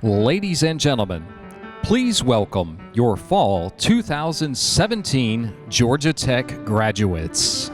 Ladies and gentlemen, please welcome your Fall 2017 Georgia Tech graduates.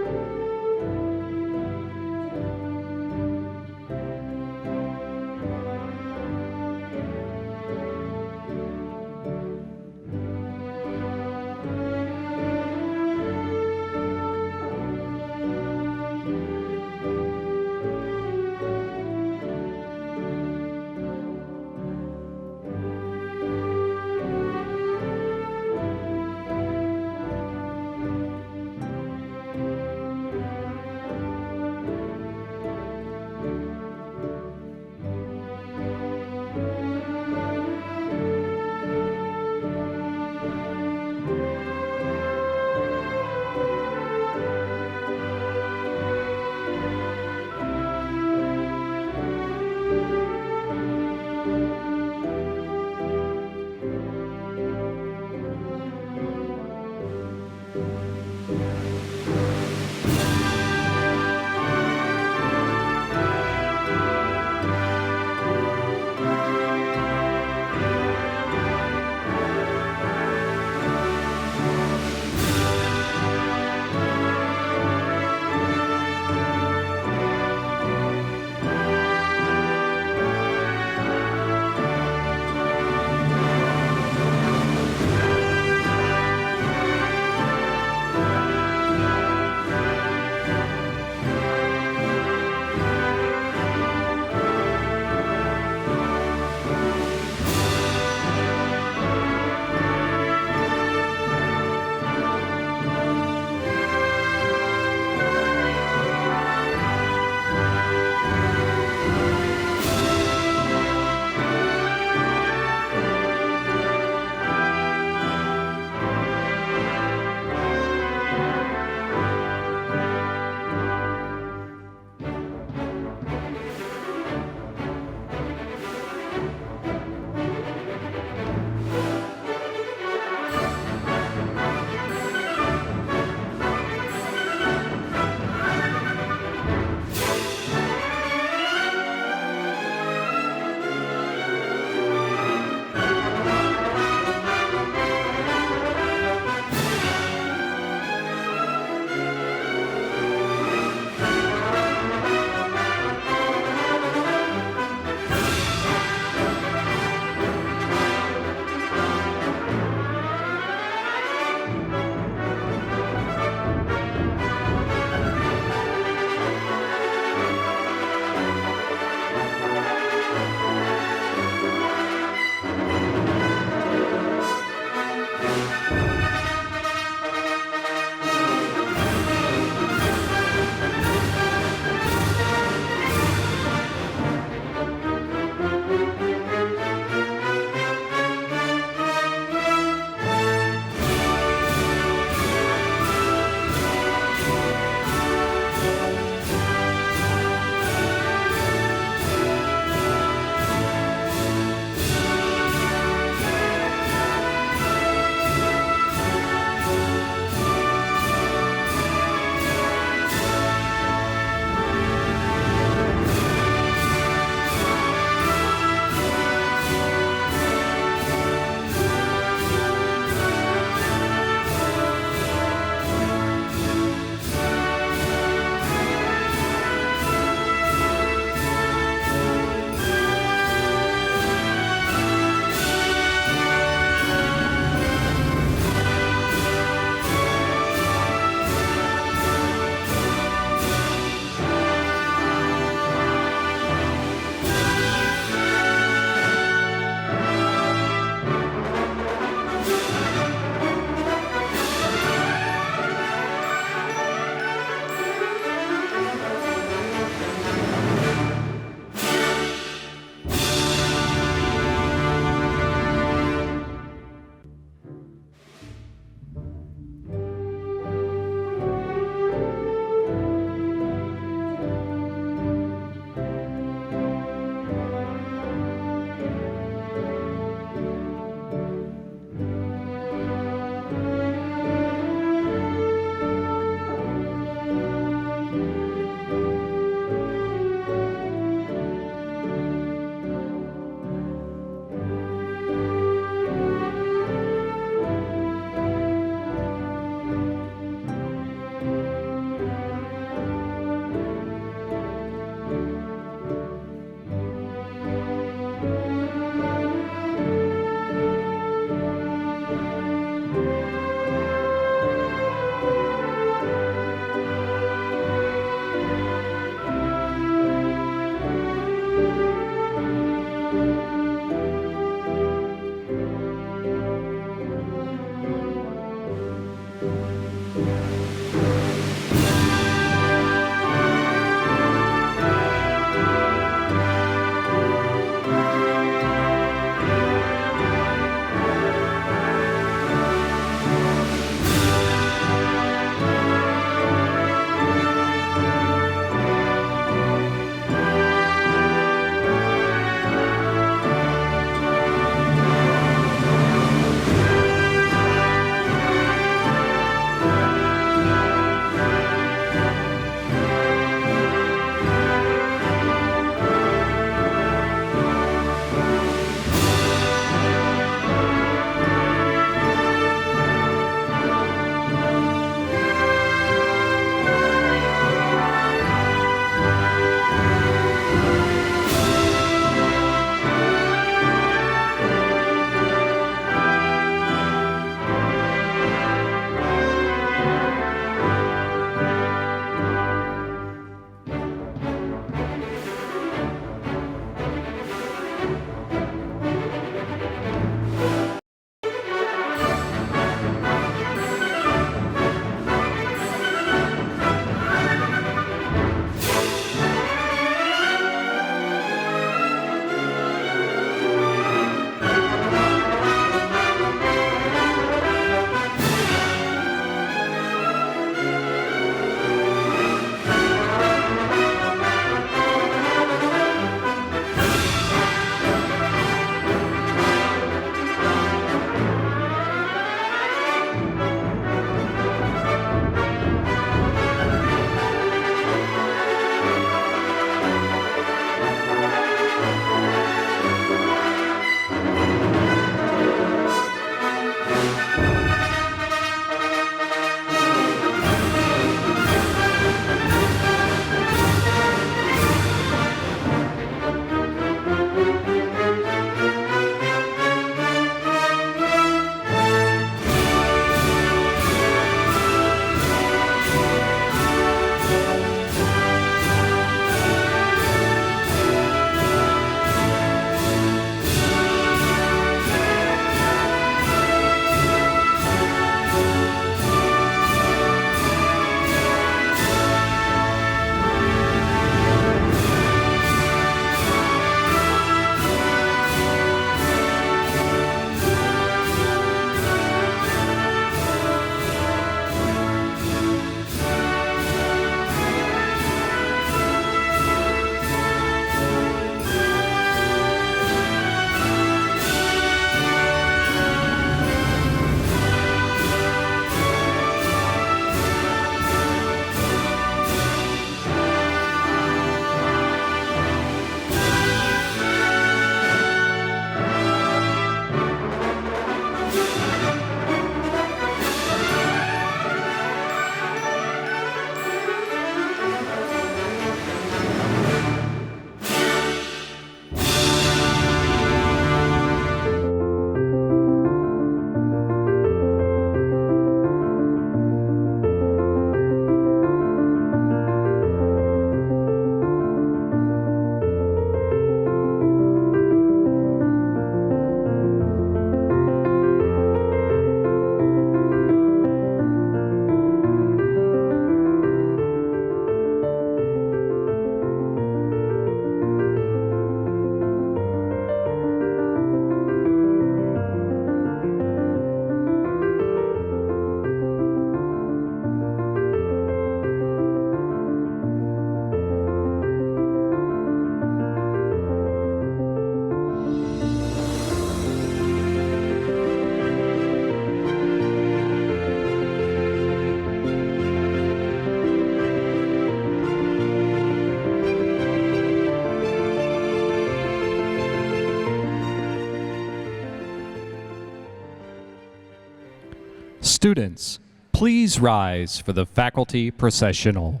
Students, please rise for the faculty processional.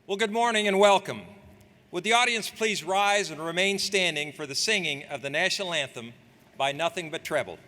Well, good morning and welcome. Would the audience please rise and remain standing for the singing of the national anthem by Nothing But Treble.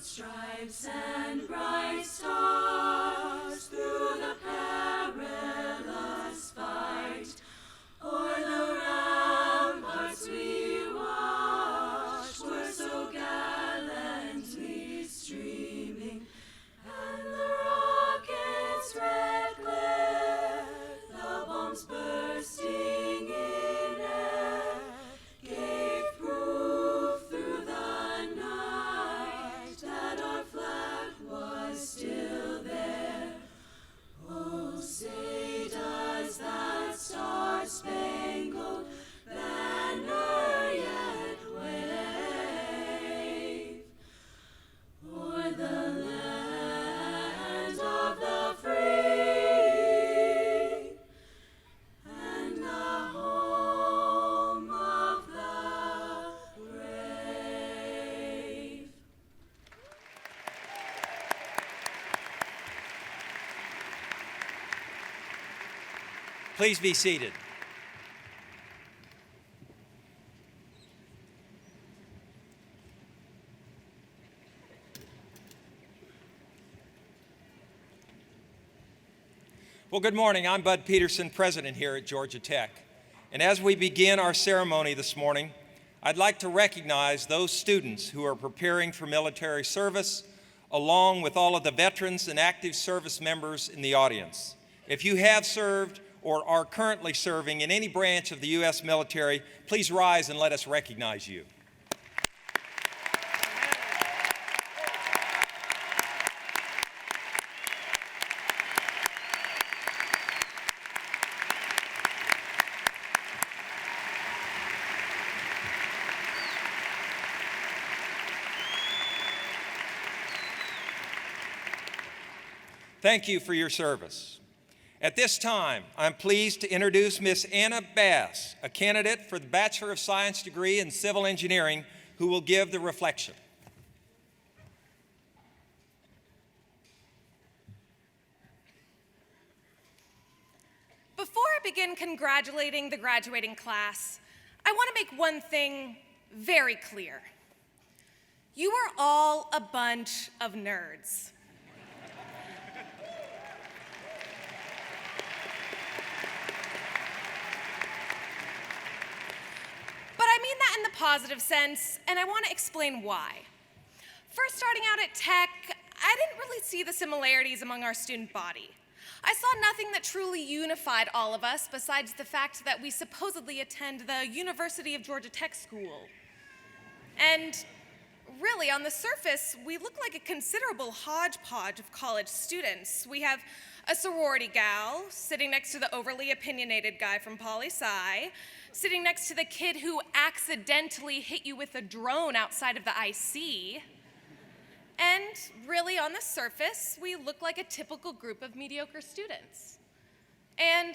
Stripes and bright stars through the perilous fight, o'er the ramparts we watched were so gallantly streaming, and the rocket's red glare, the bombs bursting in air, gave proof through the night that our flag was still there. Oh, say does that star-spangled banner yet wave o'er the land of the free and the home of the brave? Please be seated. Well, good morning. I'm Bud Peterson, president here at Georgia Tech. And as we begin our ceremony this morning, I'd like to recognize those students who are preparing for military service, along with all of the veterans and active service members in the audience. If you have served or are currently serving in any branch of the U.S. military, please rise and let us recognize you. Thank you for your service. At this time, I'm pleased to introduce Miss Anna Bass, a candidate for the Bachelor of Science degree in Civil Engineering, who will give the reflection. Before I begin congratulating the graduating class, I want to make one thing very clear. You are all a bunch of nerds. But I mean that in the positive sense, and I want to explain why. First, starting out at Tech, I didn't really see the similarities among our student body. I saw nothing that truly unified all of us besides the fact that we supposedly attend the University of Georgia Tech School. And really, on the surface, we look like a considerable hodgepodge of college students. We have a sorority gal sitting next to the overly opinionated guy from poli-sci, sitting next to the kid who accidentally hit you with a drone outside of the IC. And really, on the surface, we look like a typical group of mediocre students. And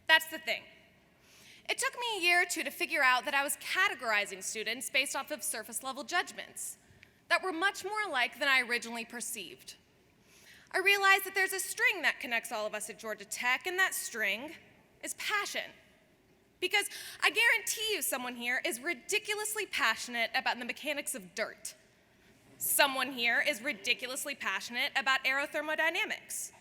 that's the thing. It took me a year or two to figure out that I was categorizing students based off of surface-level judgments that were much more alike than I originally perceived. I realized that there's a string that connects all of us at Georgia Tech, and that string is passion. Because I guarantee you someone here is ridiculously passionate about the mechanics of dirt. Someone here is ridiculously passionate about aerothermodynamics.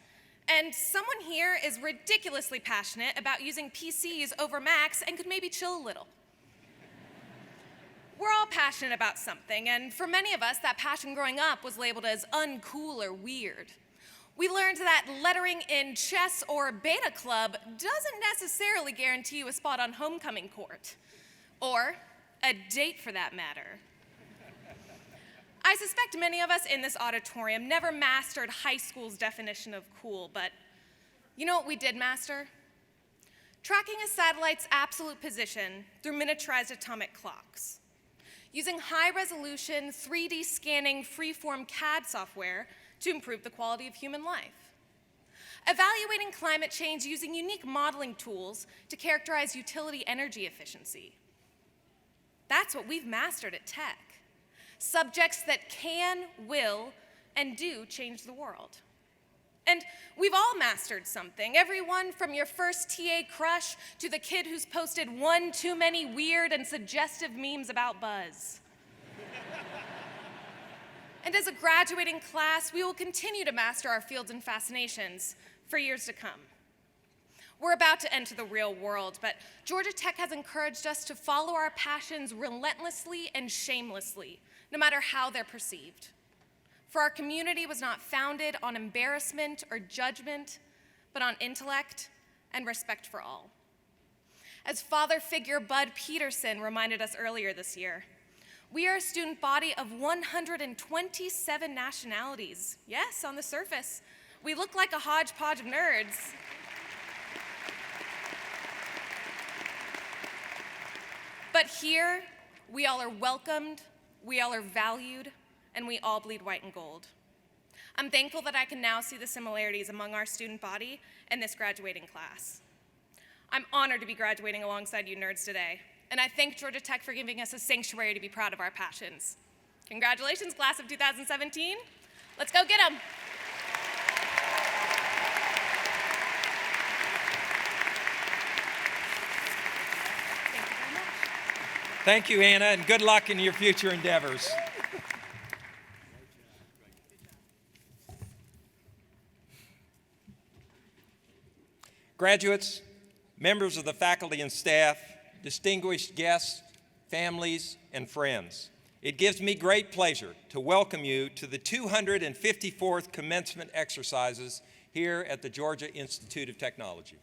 And someone here is ridiculously passionate about using PCs over Macs and could maybe chill a little. We're all passionate about something, and for many of us, that passion growing up was labeled as uncool or weird. We learned that lettering in chess or beta club doesn't necessarily guarantee you a spot on homecoming court, or a date for that matter. I suspect many of us in this auditorium never mastered high school's definition of cool, but you know what we did master? Tracking a satellite's absolute position through miniaturized atomic clocks. Using high-resolution 3D scanning freeform CAD software to improve the quality of human life. Evaluating climate change using unique modeling tools to characterize utility energy efficiency. That's what we've mastered at Tech. Subjects that can, will, and do change the world. And we've all mastered something, everyone from your first TA crush to the kid who's posted one too many weird and suggestive memes about Buzz. And as a graduating class, we will continue to master our fields and fascinations for years to come. We're about to enter the real world, but Georgia Tech has encouraged us to follow our passions relentlessly and shamelessly, no matter how they're perceived. For our community was not founded on embarrassment or judgment, but on intellect and respect for all. As father figure Bud Peterson reminded us earlier this year, we are a student body of 127 nationalities. Yes, on the surface, we look like a hodgepodge of nerds. But here, we all are welcomed, we all are valued, and we all bleed white and gold. I'm thankful that I can now see the similarities among our student body and this graduating class. I'm honored to be graduating alongside you nerds today, and I thank Georgia Tech for giving us a sanctuary to be proud of our passions. Congratulations, class of 2017. Let's go get them. Thank you, Anna, and good luck in your future endeavors. Graduates, members of the faculty and staff, distinguished guests, families, and friends, it gives me great pleasure to welcome you to the 254th commencement exercises here at the Georgia Institute of Technology.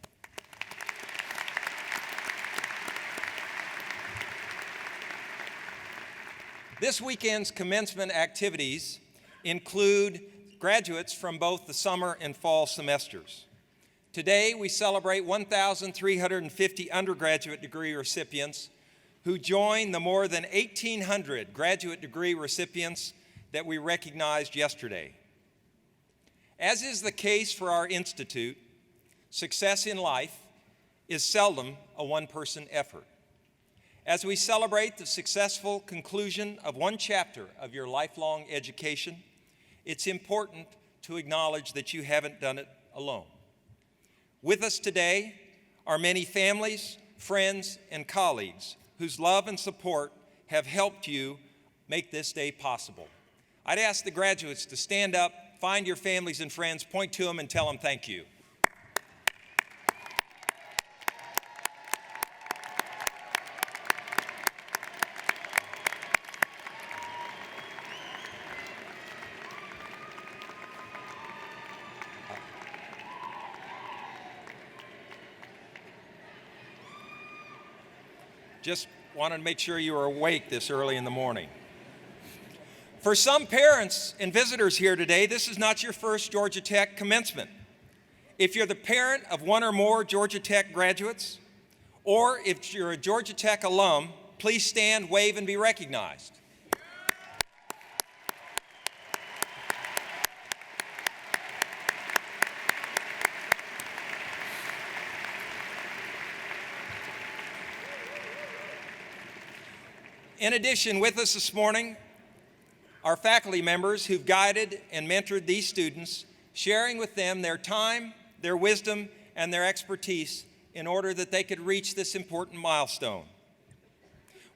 This weekend's commencement activities include graduates from both the summer and fall semesters. Today, we celebrate 1,350 undergraduate degree recipients who join the more than 1,800 graduate degree recipients that we recognized yesterday. As is the case for our institute, success in life is seldom a one-person effort. As we celebrate the successful conclusion of one chapter of your lifelong education, it's important to acknowledge that you haven't done it alone. With us today are many families, friends, and colleagues whose love and support have helped you make this day possible. I'd ask the graduates to stand up, find your families and friends, point to them, and tell them thank you. Just wanted to make sure you were awake this early in the morning. For some parents and visitors here today, this is not your first Georgia Tech commencement. If you're the parent of one or more Georgia Tech graduates, or if you're a Georgia Tech alum, please stand, wave, and be recognized. In addition, with us this morning are faculty members who've guided and mentored these students, sharing with them their time, their wisdom, and their expertise in order that they could reach this important milestone.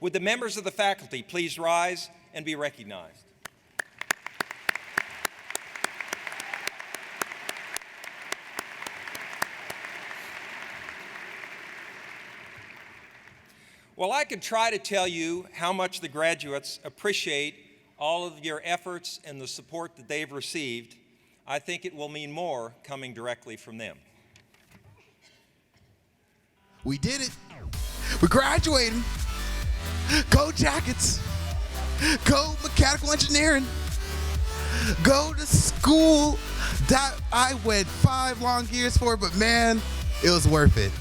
Would the members of the faculty please rise and be recognized? Well, I could try to tell you how much the graduates appreciate all of your efforts and the support that they've received. I think it will mean more coming directly from them. We did it. We're graduating. Go Jackets. Go mechanical engineering. Go to school that I went 5 long years for, but man, it was worth it.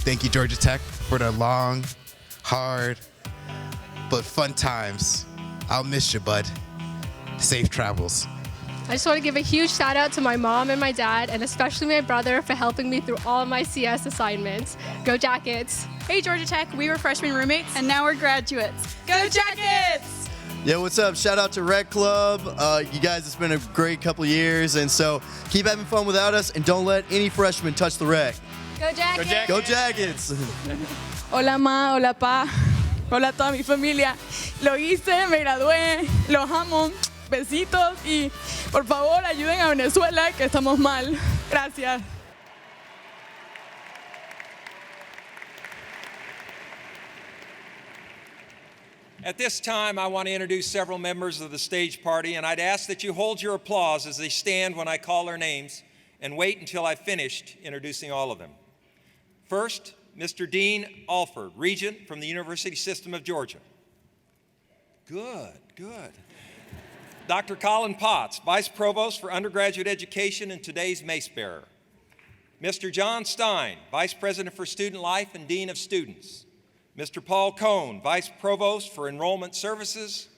Thank you, Georgia Tech, for the long, hard, but fun times. I'll miss you, bud. Safe travels. I just want to give a huge shout out to my mom and my dad, and especially my brother for helping me through all of my CS assignments. Go Jackets! Hey Georgia Tech, we were freshman roommates and now we're graduates. Go Jackets! Yo, what's up? Shout out to Rec Club. You guys, it's been a great couple years, and so keep having fun without us, and don't let any freshmen touch the rec. Go Jackets! Go Jackets! Hola ma, hola pa, hola toda mi familia. Lo hice, me gradué, los amo. Besitos y por favor ayuden a Venezuela que estamos mal. Gracias. At this time, I want to introduce several members of the stage party, and I'd ask that you hold your applause as they stand when I call their names and wait until I've finished introducing all of them. First, Mr. Dean Alford, Regent from the University System of Georgia. Good, good. Dr. Colin Potts, Vice Provost for Undergraduate Education and today's Mace Bearer. Mr. John Stein, Vice President for Student Life and Dean of Students. Mr. Paul Cohn, Vice Provost for Enrollment Services.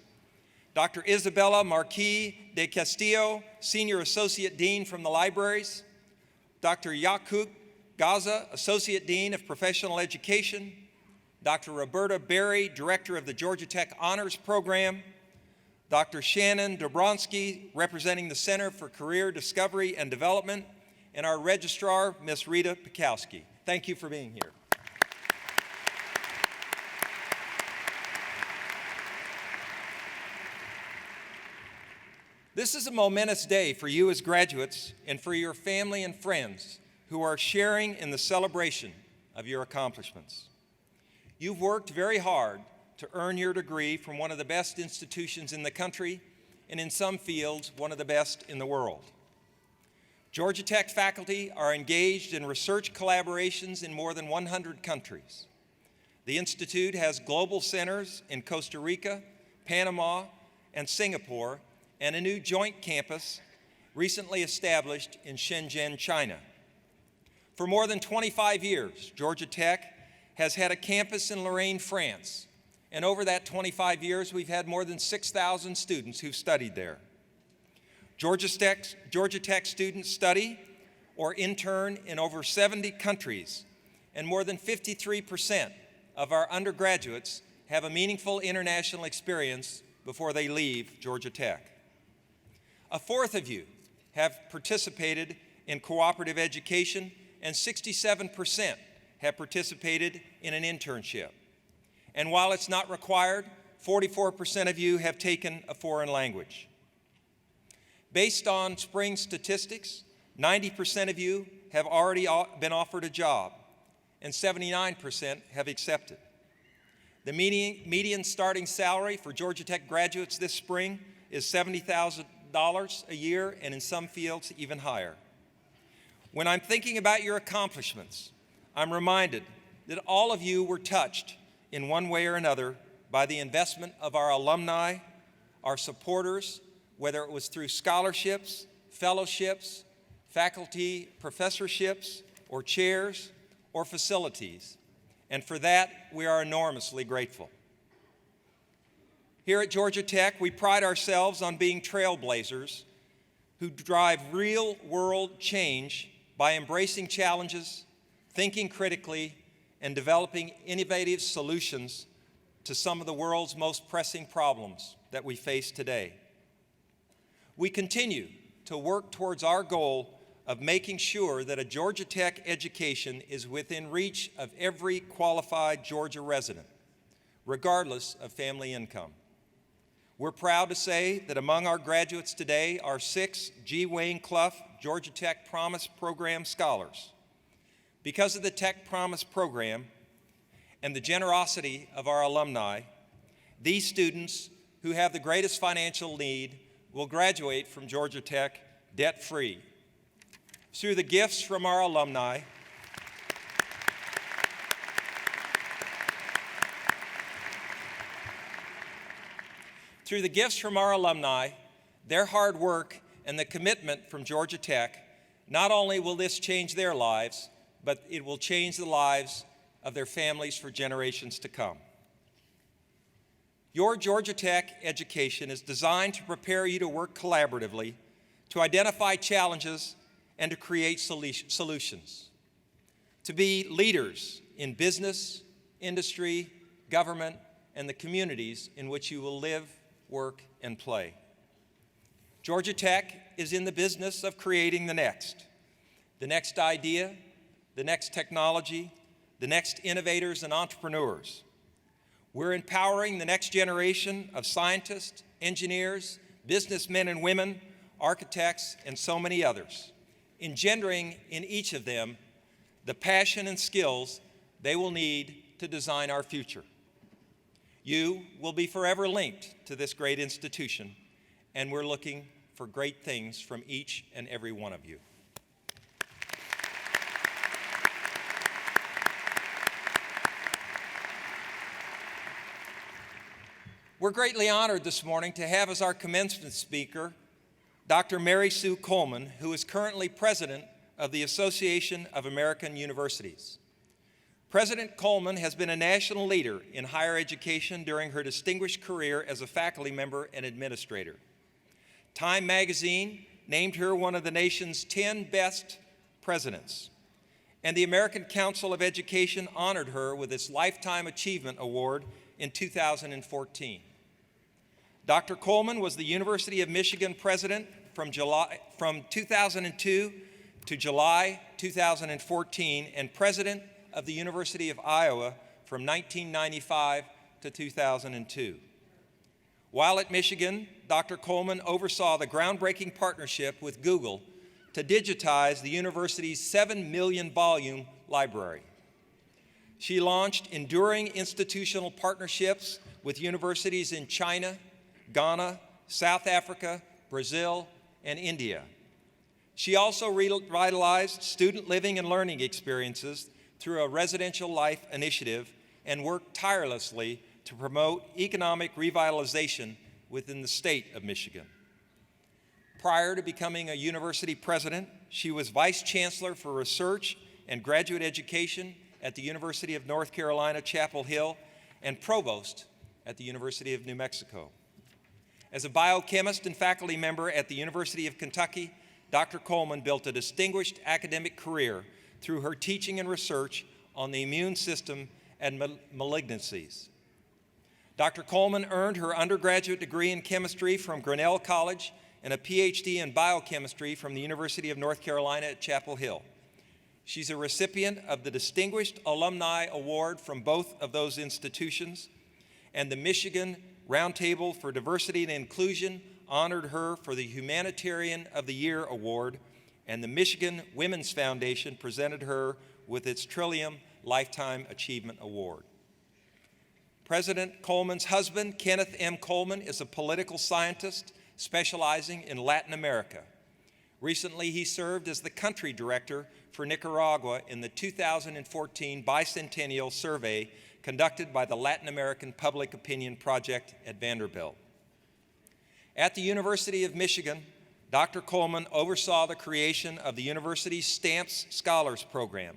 Dr. Isabella Marquis de Castillo, Senior Associate Dean from the Libraries. Dr. Yakub Gaza, Associate Dean of Professional Education. Dr. Roberta Berry, Director of the Georgia Tech Honors Program. Dr. Shannon Dobronsky, representing the Center for Career Discovery and Development, and our registrar, Ms. Rita Pikowski. Thank you for being here. This is a momentous day for you as graduates and for your family and friends who are sharing in the celebration of your accomplishments. You've worked very hard to earn your degree from one of the best institutions in the country, and in some fields, one of the best in the world. Georgia Tech faculty are engaged in research collaborations in more than 100 countries. The Institute has global centers in Costa Rica, Panama, and Singapore, and a new joint campus recently established in Shenzhen, China. For more than 25 years, Georgia Tech has had a campus in Lorraine, France, and over that 25 years, we've had more than 6,000 students who've studied there. Georgia Tech students study or intern in over 70 countries, and more than 53% of our undergraduates have a meaningful international experience before they leave Georgia Tech. A fourth of you have participated in cooperative education, and 67% have participated in an internship. And while it's not required, 44% of you have taken a foreign language. Based on spring statistics, 90% of you have already been offered a job, and 79% have accepted. The median starting salary for Georgia Tech graduates this spring is $70,000 a year, and in some fields, even higher. When I'm thinking about your accomplishments, I'm reminded that all of you were touched in one way or another by the investment of our alumni, our supporters, whether it was through scholarships, fellowships, faculty professorships, or chairs, or facilities. And for that, we are enormously grateful. Here at Georgia Tech, we pride ourselves on being trailblazers who drive real-world change by embracing challenges, thinking critically, and developing innovative solutions to some of the world's most pressing problems that we face today. We continue to work towards our goal of making sure that a Georgia Tech education is within reach of every qualified Georgia resident, regardless of family income. We're proud to say that among our graduates today are 6 G. Wayne Clough Georgia Tech Promise Program scholars. Because of the Tech Promise Program and the generosity of our alumni, these students who have the greatest financial need will graduate from Georgia Tech debt-free. Through the gifts from our alumni, their hard work and the commitment from Georgia Tech, not only will this change their lives, but it will change the lives of their families for generations to come. Your Georgia Tech education is designed to prepare you to work collaboratively, to identify challenges, and to create solutions, to be leaders in business, industry, government, and the communities in which you will live, work, and play. Georgia Tech is in the business of creating the next idea, the next technology, the next innovators and entrepreneurs. We're empowering the next generation of scientists, engineers, businessmen and women, architects, and so many others, engendering in each of them the passion and skills they will need to design our future. You will be forever linked to this great institution, and we're looking for great things from each and every one of you. We're greatly honored this morning to have as our commencement speaker Dr. Mary Sue Coleman, who is currently president of the Association of American Universities. President Coleman has been a national leader in higher education during her distinguished career as a faculty member and administrator. Time magazine named her one of the nation's 10 best presidents, and the American Council of Education honored her with its Lifetime Achievement Award in 2014. Dr. Coleman was the University of Michigan president from 2002 to July 2014, and president of the University of Iowa from 1995 to 2002. While at Michigan, Dr. Coleman oversaw the groundbreaking partnership with Google to digitize the university's 7 million volume library. She launched enduring institutional partnerships with universities in China, Ghana, South Africa, Brazil, and India. She also revitalized student living and learning experiences through a residential life initiative and worked tirelessly to promote economic revitalization within the state of Michigan. Prior to becoming a university president, she was vice chancellor for research and graduate education at the University of North Carolina, Chapel Hill, and provost at the University of New Mexico. As a biochemist and faculty member at the University of Kentucky, Dr. Coleman built a distinguished academic career through her teaching and research on the immune system and malignancies. Dr. Coleman earned her undergraduate degree in chemistry from Grinnell College and a PhD in biochemistry from the University of North Carolina at Chapel Hill. She's a recipient of the Distinguished Alumni Award from both of those institutions, and the Michigan Roundtable for Diversity and Inclusion honored her for the Humanitarian of the Year Award, and the Michigan Women's Foundation presented her with its Trillium Lifetime Achievement Award. President Coleman's husband, Kenneth M. Coleman, is a political scientist specializing in Latin America. Recently, he served as the country director for Nicaragua in the 2014 bicentennial survey conducted by the Latin American Public Opinion Project at Vanderbilt. At the University of Michigan, Dr. Coleman oversaw the creation of the university's Stamps Scholars Program,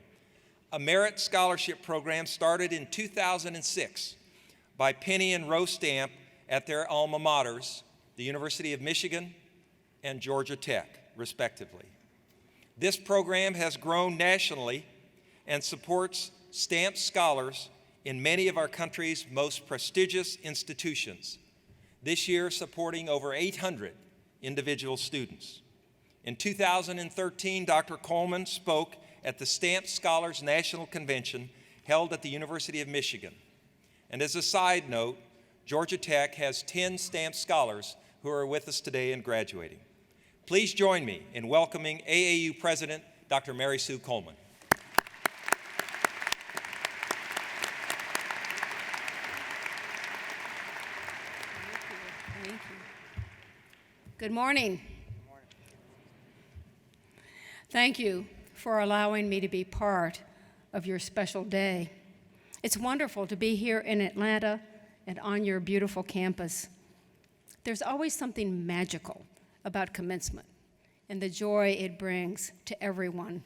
a merit scholarship program started in 2006 by Penny and Rose Stamp at their alma maters, the University of Michigan and Georgia Tech, respectively. This program has grown nationally and supports Stamp scholars in many of our country's most prestigious institutions, this year supporting over 800 individual students. In 2013, Dr. Coleman spoke at the Stamp Scholars National Convention held at the University of Michigan. And as a side note, Georgia Tech has 10 Stamp scholars who are with us today and graduating. Please join me in welcoming AAU President Dr. Mary Sue Coleman. Thank you. Good morning. Thank you for allowing me to be part of your special day. It's wonderful to be here in Atlanta and on your beautiful campus. There's always something magical about commencement and the joy it brings to everyone.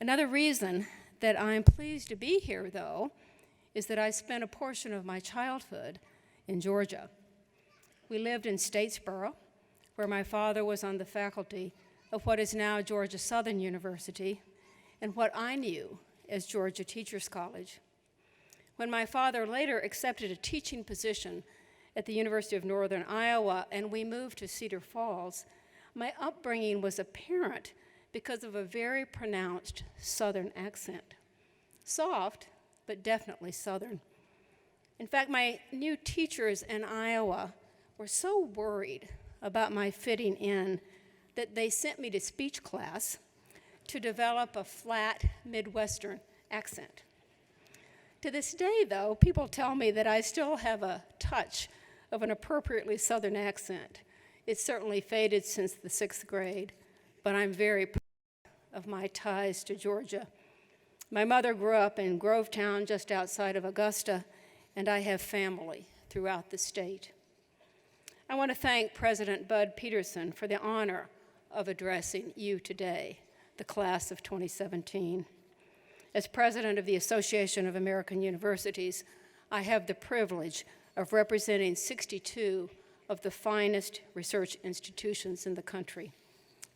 Another reason that I'm pleased to be here, though, is that I spent a portion of my childhood in Georgia. We lived in Statesboro, where my father was on the faculty of what is now Georgia Southern University and what I knew as Georgia Teachers College. When my father later accepted a teaching position at the University of Northern Iowa and we moved to Cedar Falls, my upbringing was apparent because of a very pronounced Southern accent. Soft, but definitely Southern. In fact, my new teachers in Iowa were so worried about my fitting in that they sent me to speech class to develop a flat Midwestern accent. To this day, though, people tell me that I still have a touch of an appropriately Southern accent. It's certainly faded since the 6th grade, but I'm very proud of my ties to Georgia. My mother grew up in Grovetown, just outside of Augusta, and I have family throughout the state. I want to thank President Bud Peterson for the honor of addressing you today, the class of 2017. As president of the Association of American Universities, I have the privilege of representing 62 of the finest research institutions in the country.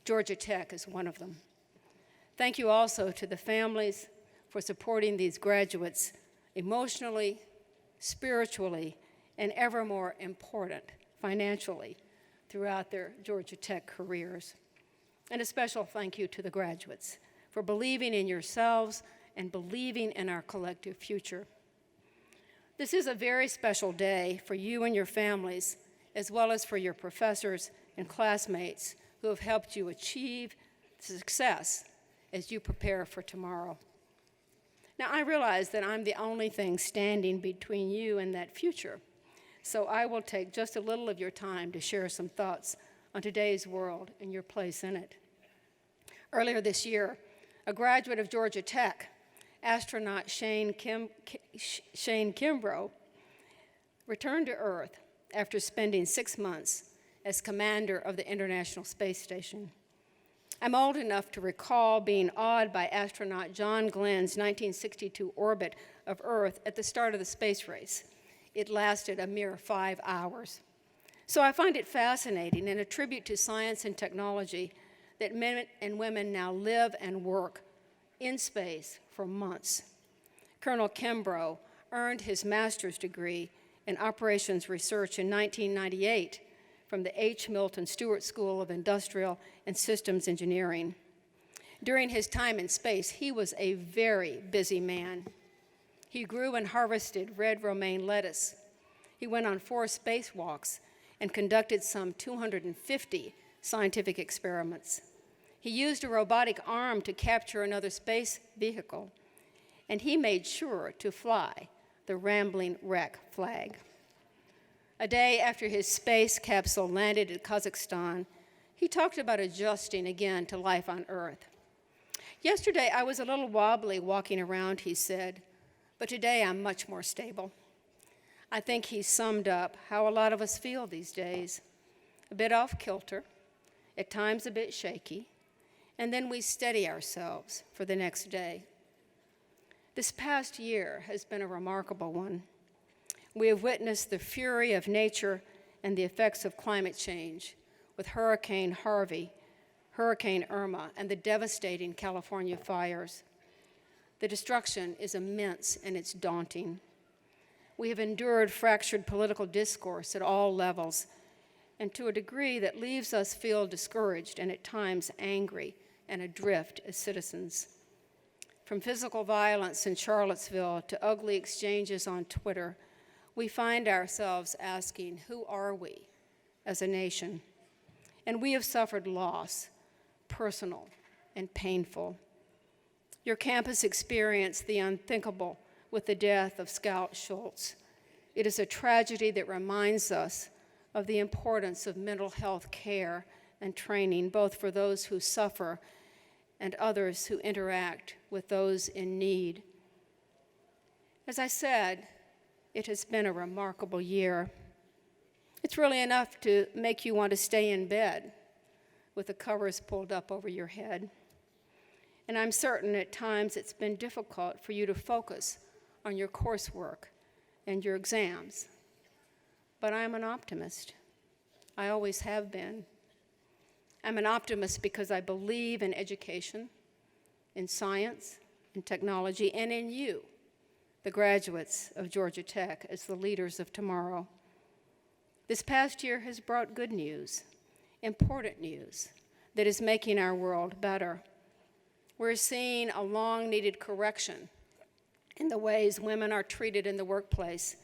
Georgia Tech is one of them. Thank you also to the families for supporting these graduates emotionally, spiritually, and ever more important, financially, throughout their Georgia Tech careers. And a special thank you to the graduates for believing in yourselves and believing in our collective future. This is a very special day for you and your families, as well as for your professors and classmates who have helped you achieve success as you prepare for tomorrow. Now, I realize that I'm the only thing standing between you and that future, so I will take just a little of your time to share some thoughts on today's world and your place in it. Earlier this year, a graduate of Georgia Tech, astronaut Shane Kimbrough, returned to Earth after spending 6 months as commander of the International Space Station. I'm old enough to recall being awed by astronaut John Glenn's 1962 orbit of Earth at the start of the space race. It lasted a mere 5 hours. So I find it fascinating and a tribute to science and technology that men and women now live and work in space for months. Colonel Kimbrough earned his master's degree in operations research in 1998 from the H. Milton Stewart School of Industrial and Systems Engineering. During his time in space, he was a very busy man. He grew and harvested red romaine lettuce. He went on 4 spacewalks and conducted some 250 scientific experiments. He used a robotic arm to capture another space vehicle, and he made sure to fly the Rambling Wreck flag. A day after his space capsule landed at Kazakhstan, he talked about adjusting again to life on Earth. Yesterday, I was a little wobbly walking around, he said, but today I'm much more stable. I think he summed up how a lot of us feel these days, a bit off kilter, at times a bit shaky, and then we steady ourselves for the next day. This past year has been a remarkable one. We have witnessed the fury of nature and the effects of climate change with Hurricane Harvey, Hurricane Irma, and the devastating California fires. The destruction is immense and it's daunting. We have endured fractured political discourse at all levels, and to a degree that leaves us feel discouraged and at times angry and adrift as citizens. From physical violence in Charlottesville to ugly exchanges on Twitter, we find ourselves asking, who are we as a nation? And we have suffered loss, personal and painful. Your campus experienced the unthinkable with the death of Scout Schultz. It is a tragedy that reminds us of the importance of mental health care and training, both for those who suffer and others who interact with those in need. As I said, it has been a remarkable year. It's really enough to make you want to stay in bed with the covers pulled up over your head. And I'm certain at times it's been difficult for you to focus on your coursework and your exams. But I'm an optimist. I always have been. I'm an optimist because I believe in education, in science, in technology, and in you, the graduates of Georgia Tech, as the leaders of tomorrow. This past year has brought good news, important news, that is making our world better. We're seeing a long-needed correction in the ways women are treated in the workplace,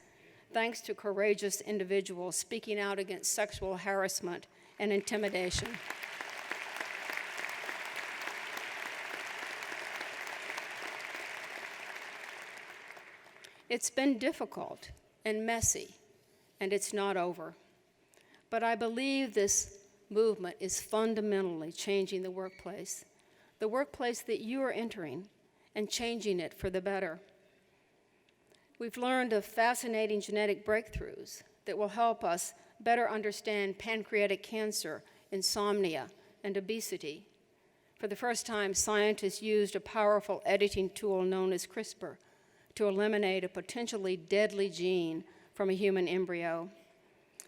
thanks to courageous individuals speaking out against sexual harassment and intimidation. It's been difficult and messy, and it's not over. But I believe this movement is fundamentally changing the workplace that you are entering, and changing it for the better. We've learned of fascinating genetic breakthroughs that will help us better understand pancreatic cancer, insomnia, and obesity. For the first time, scientists used a powerful editing tool known as CRISPR to eliminate a potentially deadly gene from a human embryo.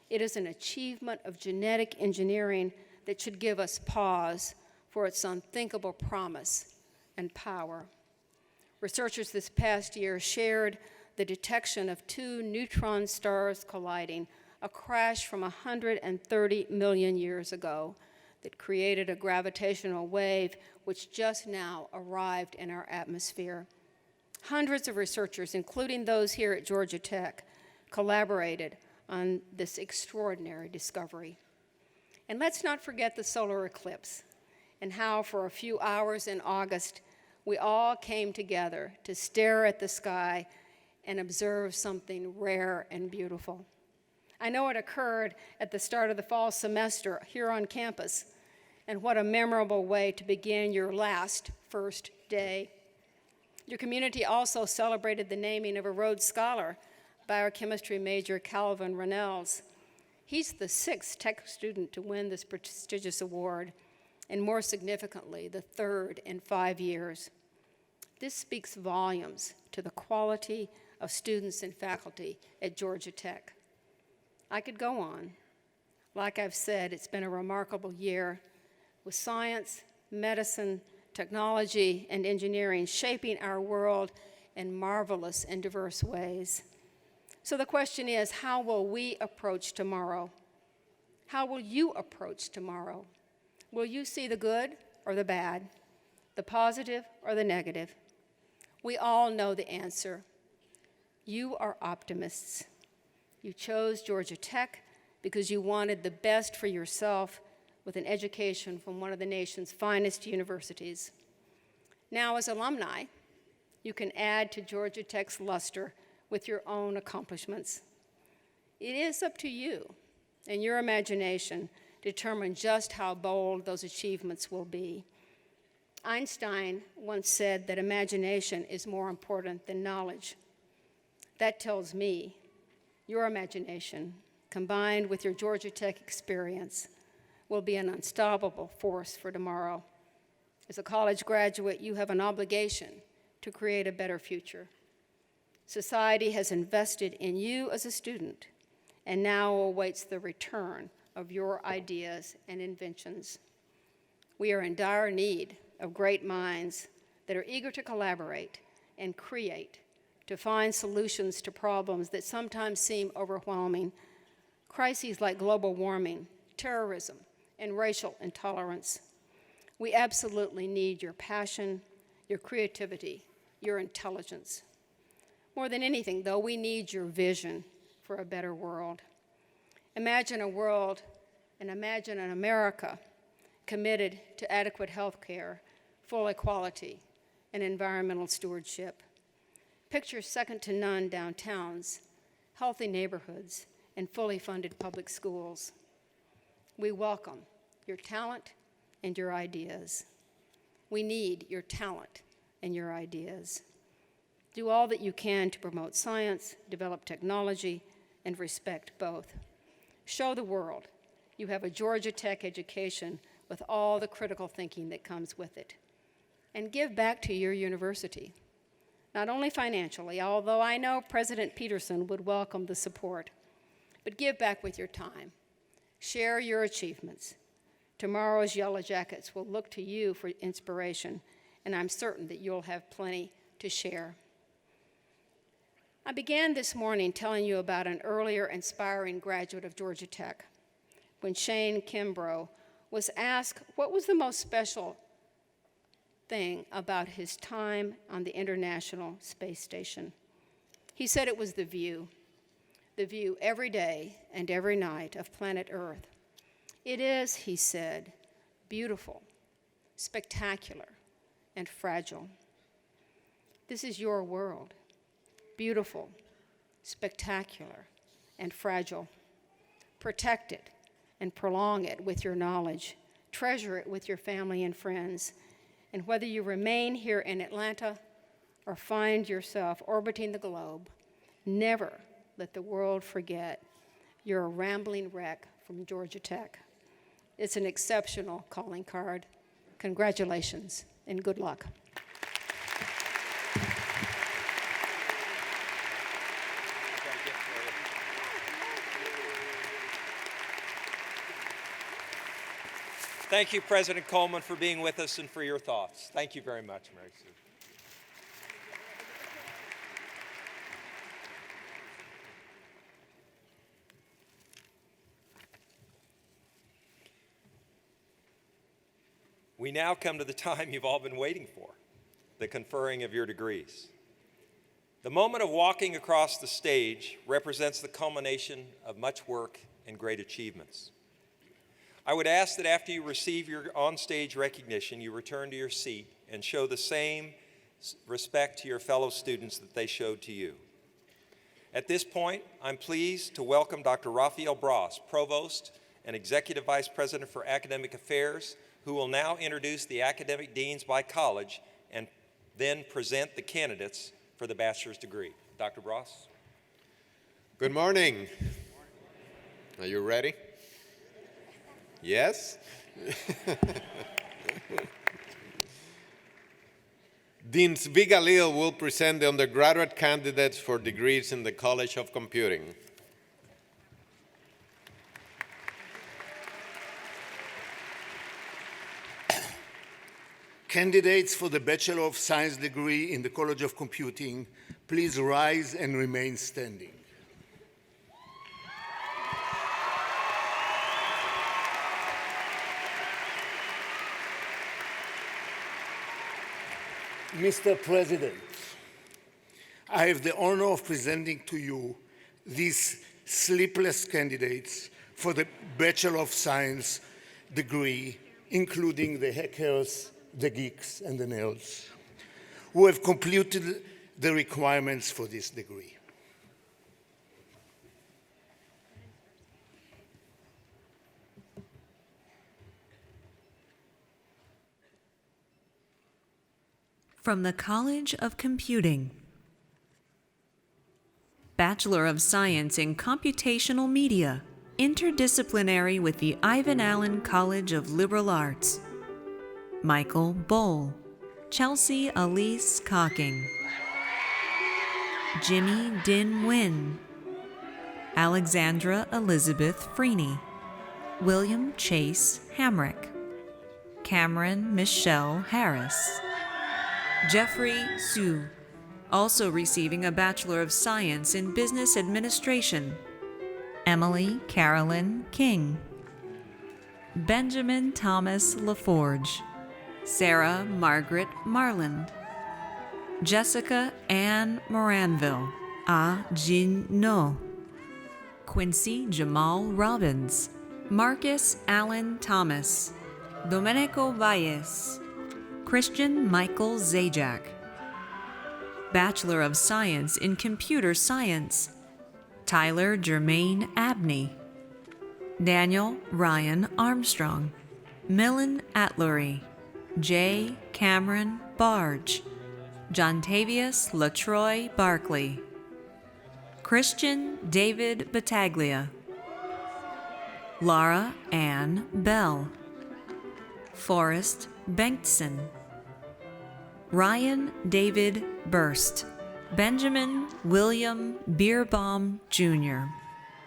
It is an achievement of genetic engineering that should give us pause for its unthinkable promise and power. Researchers this past year shared the detection of 2 neutron stars colliding, a crash from 130 million years ago that created a gravitational wave which just now arrived in our atmosphere. Hundreds of researchers, including those here at Georgia Tech, collaborated on this extraordinary discovery. And let's not forget the solar eclipse and how for a few hours in August, we all came together to stare at the sky and observe something rare and beautiful. I know it occurred at the start of the fall semester here on campus, and what a memorable way to begin your first day. Your community also celebrated the naming of a Rhodes Scholar, biochemistry major Calvin Ronells. He's the 6th Tech student to win this prestigious award, and more significantly, the 3rd in 5 years. This speaks volumes to the quality of students and faculty at Georgia Tech. I could go on. Like I've said, it's been a remarkable year with science, medicine, technology, and engineering shaping our world in marvelous and diverse ways. So the question is, how will we approach tomorrow? How will you approach tomorrow? Will you see the good or the bad, the positive or the negative. We all know the answer. You are optimists. You chose Georgia Tech because you wanted the best for yourself with an education from one of the nation's finest universities. Now, as alumni, you can add to Georgia Tech's luster with your own accomplishments. It is up to you and your imagination to determine just how bold those achievements will be. Einstein once said that imagination is more important than knowledge. That tells me your imagination, combined with your Georgia Tech experience, will be an unstoppable force for tomorrow. As a college graduate, you have an obligation to create a better future. Society has invested in you as a student and now awaits the return of your ideas and inventions. We are in dire need of great minds that are eager to collaborate and create to find solutions to problems that sometimes seem overwhelming. Crises like global warming, terrorism, and racial intolerance. We absolutely need your passion, your creativity, your intelligence. More than anything, though, we need your vision for a better world. Imagine a world and imagine an America committed to adequate health care, full equality, and environmental stewardship. Picture second to none downtowns, healthy neighborhoods, and fully funded public schools. We welcome your talent and your ideas. We need your talent and your ideas. Do all that you can to promote science, develop technology, and respect both. Show the world you have a Georgia Tech education with all the critical thinking that comes with it. And give back to your university, not only financially, although I know President Peterson would welcome the support, but give back with your time. Share your achievements. Tomorrow's Yellow Jackets will look to you for inspiration, and I'm certain that you'll have plenty to share. I began this morning telling you about an earlier inspiring graduate of Georgia Tech. When Shane Kimbrough was asked what was the most special thing about his time on the International Space Station, he said it was the view every day and every night of planet Earth. It is, he said, beautiful, spectacular, and fragile. This is your world, beautiful, spectacular, and fragile. Protect it and prolong it with your knowledge. Treasure it with your family and friends. And whether you remain here in Atlanta or find yourself orbiting the globe, never let the world forget you're a rambling wreck from Georgia Tech. It's an exceptional calling card. Congratulations and good luck. Thank you, President Coleman, for being with us and for your thoughts. Thank you very much, Mary Sue. We now come to the time you've all been waiting for, the conferring of your degrees. The moment of walking across the stage represents the culmination of much work and great achievements. I would ask that after you receive your on-stage recognition, you return to your seat and show the same respect to your fellow students that they showed to you. At this point, I'm pleased to welcome Dr. Raphael Bross, Provost and Executive Vice President for Academic Affairs, who will now introduce the academic deans by college and then present the candidates for the bachelor's degree. Dr. Bross. Good morning. Are you ready? Yes? Dean Zvi Galil will present the undergraduate candidates for degrees in the College of Computing. Candidates for the Bachelor of Science degree in the College of Computing, please rise and remain standing. Mr. President, I have the honor of presenting to you these sleepless candidates for the Bachelor of Science degree, including the hackers, the geeks, and the nerds, who have completed the requirements for this degree. From the College of Computing. Bachelor of Science in Computational Media, interdisciplinary with the Ivan Allen College of Liberal Arts. Michael Bohl, Chelsea Elise Cocking, Jimmy Din Nguyen, Alexandra Elizabeth Freeney, William Chase Hamrick, Cameron Michelle Harris, Jeffrey Su, also receiving a Bachelor of Science in Business Administration. Emily Carolyn King, Benjamin Thomas LaForge, Sarah Margaret Marland, Jessica Ann Moranville, Ah Jin No, Quincy Jamal Robbins, Marcus Allen Thomas, Domenico Valles, Christian Michael Zajac. Bachelor of Science in Computer Science, Tyler Jermaine Abney, Daniel Ryan Armstrong, Millen Atlery, J. Cameron Barge, Jontavius LaTroy Barkley, Christian David Battaglia, Laura Ann Bell, Forrest Bengtson, Ryan David Burst, Benjamin William Beerbaum Jr.,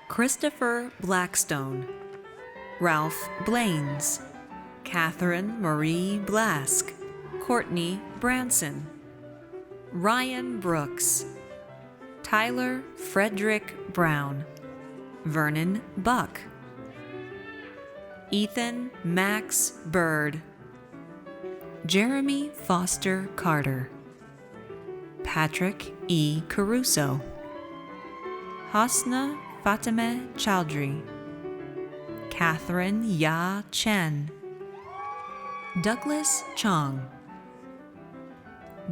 Christopher Blackstone, Ralph Blaines, Catherine Marie Blask, Courtney Branson, Ryan Brooks, Tyler Frederick Brown, Vernon Buck, Ethan Max Bird, Jeremy Foster Carter, Patrick E. Caruso, Hasna Fatemeh Chowdhury, Catherine Ya Chen, Douglas Chong,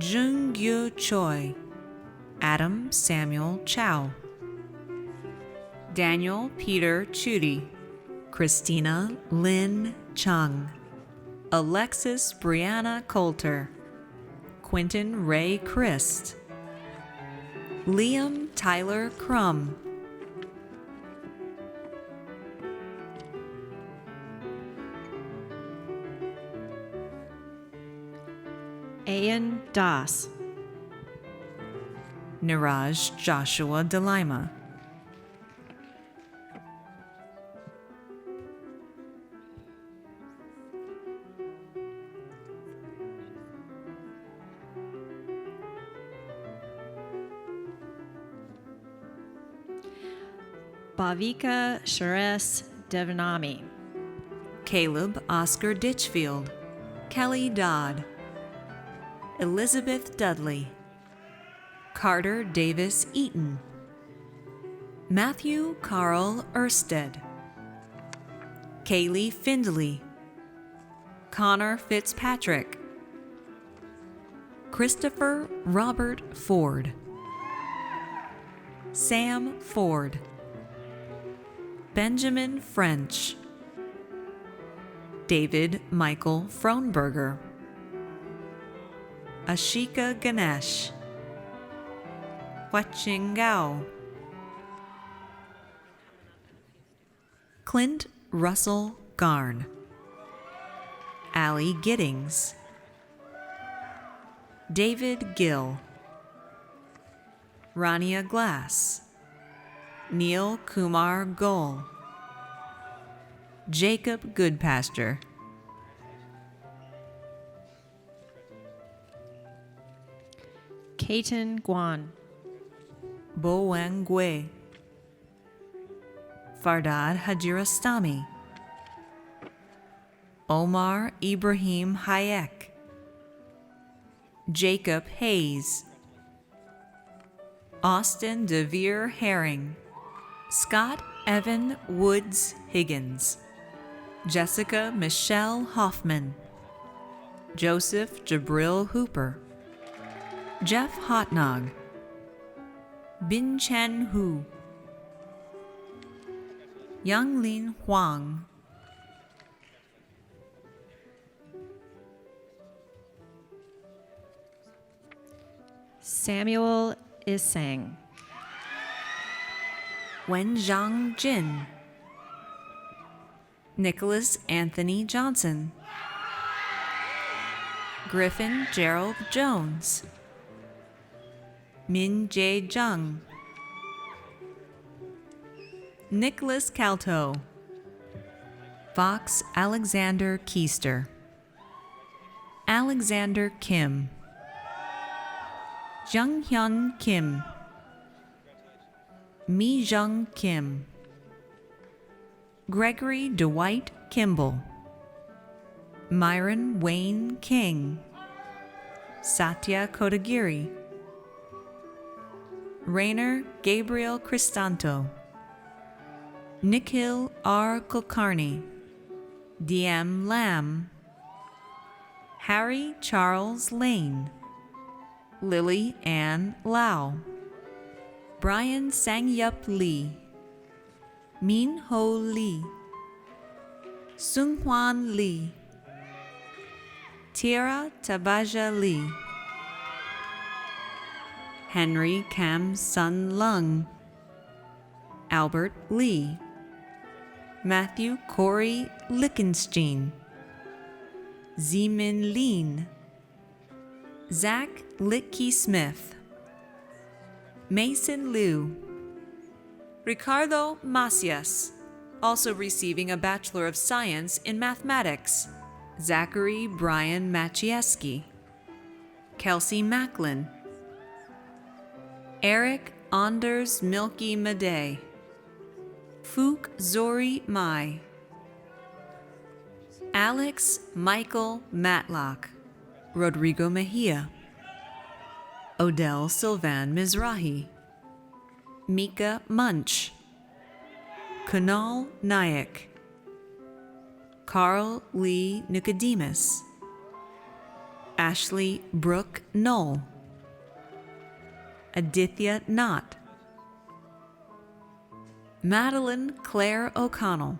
Jung Gyu Choi, Adam Samuel Chow, Daniel Peter Chudy, Christina Lynn Chung, Alexis Brianna Coulter, Quentin Ray Christ, Liam Tyler Crum, Ian Das, Niraj Joshua DeLima, Bhavika Suresh Devanami, Caleb Oscar Ditchfield, Kelly Dodd, Elizabeth Dudley, Carter Davis Eaton, Matthew Carl Ersted, Kaylee Findley, Connor Fitzpatrick, Christopher Robert Ford, Sam Ford, Benjamin French, David Michael Frohnberger, Ashika Ganesh, Huaching Gao, Clint Russell Garn, Allie Giddings, David Gill, Rania Glass, Neil Kumar Goel, Jacob Goodpasture, Kaiten Guan, Bowen Gui, Fardad Hajirastami, Omar Ibrahim Hayek, Jacob Hayes, Austin DeVere Herring, Scott Evan Woods Higgins, Jessica Michelle Hoffman, Joseph Jabril Hooper, Jeff Hotnog, Bin Chen Hu, Yang Lin Huang, Samuel Isang, Wenjiang Jin, Nicholas Anthony Johnson, Griffin Gerald Jones, Min Jae Jung, Nicholas Calto, Fox Alexander Keister, Alexander Kim, Jung Hyun Kim, Mi Jung Kim, Gregory Dwight Kimball, Myron Wayne King, Satya Kodagiri, Rainer Gabriel Cristanto, Nikhil R. Kulkarni, DM Lamb, Harry Charles Lane, Lily Ann Lau, Brian Sangyup Lee, Min Ho Lee, Sung-Hwan Lee, Tiara Tabaja Lee, Henry Kam Sun Lung, Albert Lee, Matthew Corey Lickenstein, Zemin Lean, Zach Litke Smith, Mason Liu, Ricardo Macias, also receiving a Bachelor of Science in Mathematics, Zachary Brian Machieski, Kelsey Macklin, Eric Anders Milky Madej, Fook Zori Mai, Alex Michael Matlock, Rodrigo Mejia, Odell Sylvan Mizrahi, Mika Munch, Kunal Nayak, Carl Lee Nicodemus, Ashley Brooke Knoll, Aditya Knott, Madeline Claire O'Connell,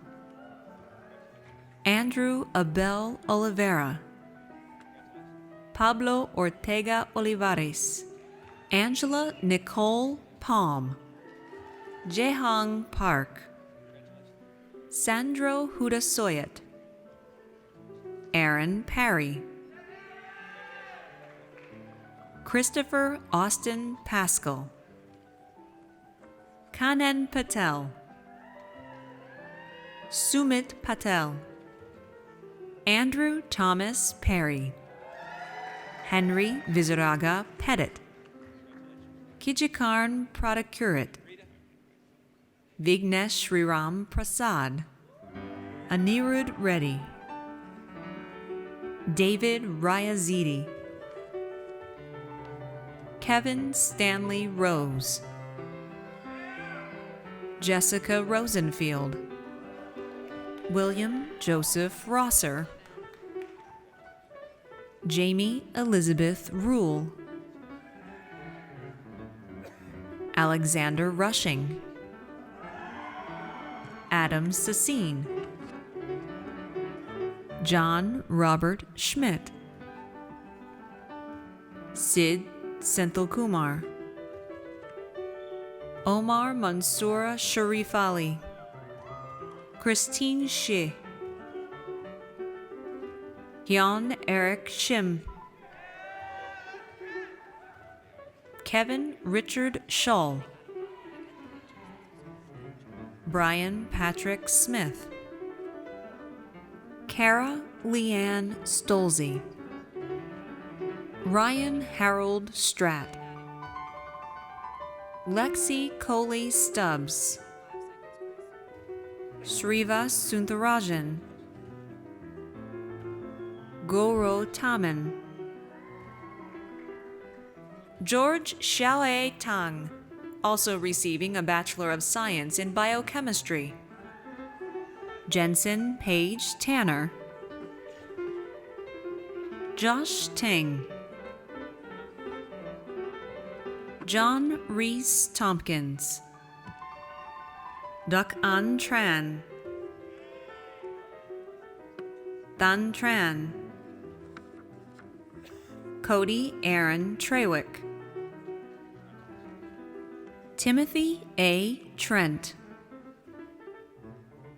Andrew Abel Oliveira, Pablo Ortega Olivares, Angela Nicole Palm, Jehong Park, Sandro Hudasoyat, Aaron Parry, Christopher Austin Pascal, Kanan Patel, Sumit Patel, Andrew Thomas Perry, Henry Vizaraga Pettit, Kijikarn Pradakurit, Vignesh Sriram Prasad, Anirudh Reddy, David Ryazidi, Kevin Stanley Rose, Jessica Rosenfield, William Joseph Rosser, Jamie Elizabeth Rule, Alexander Rushing, Adam Sassine, John Robert Schmidt, Sid Senthilkumar, Omar Mansoura Sharif Ali, Christine Shi, Hyun Eric Shim, Kevin Richard Shull, Brian Patrick Smith, Kara Leanne Stolze, Ryan Harold Stratt, Lexi Coley Stubbs, Sriva Suntharajan, Goro Taman, George Xiaoe Tang, also receiving a Bachelor of Science in Biochemistry. Jensen Paige Tanner. Josh Ting. John Reese Tompkins. Duc An Tran. Than Tran. Cody Aaron Trewick. Timothy A. Trent.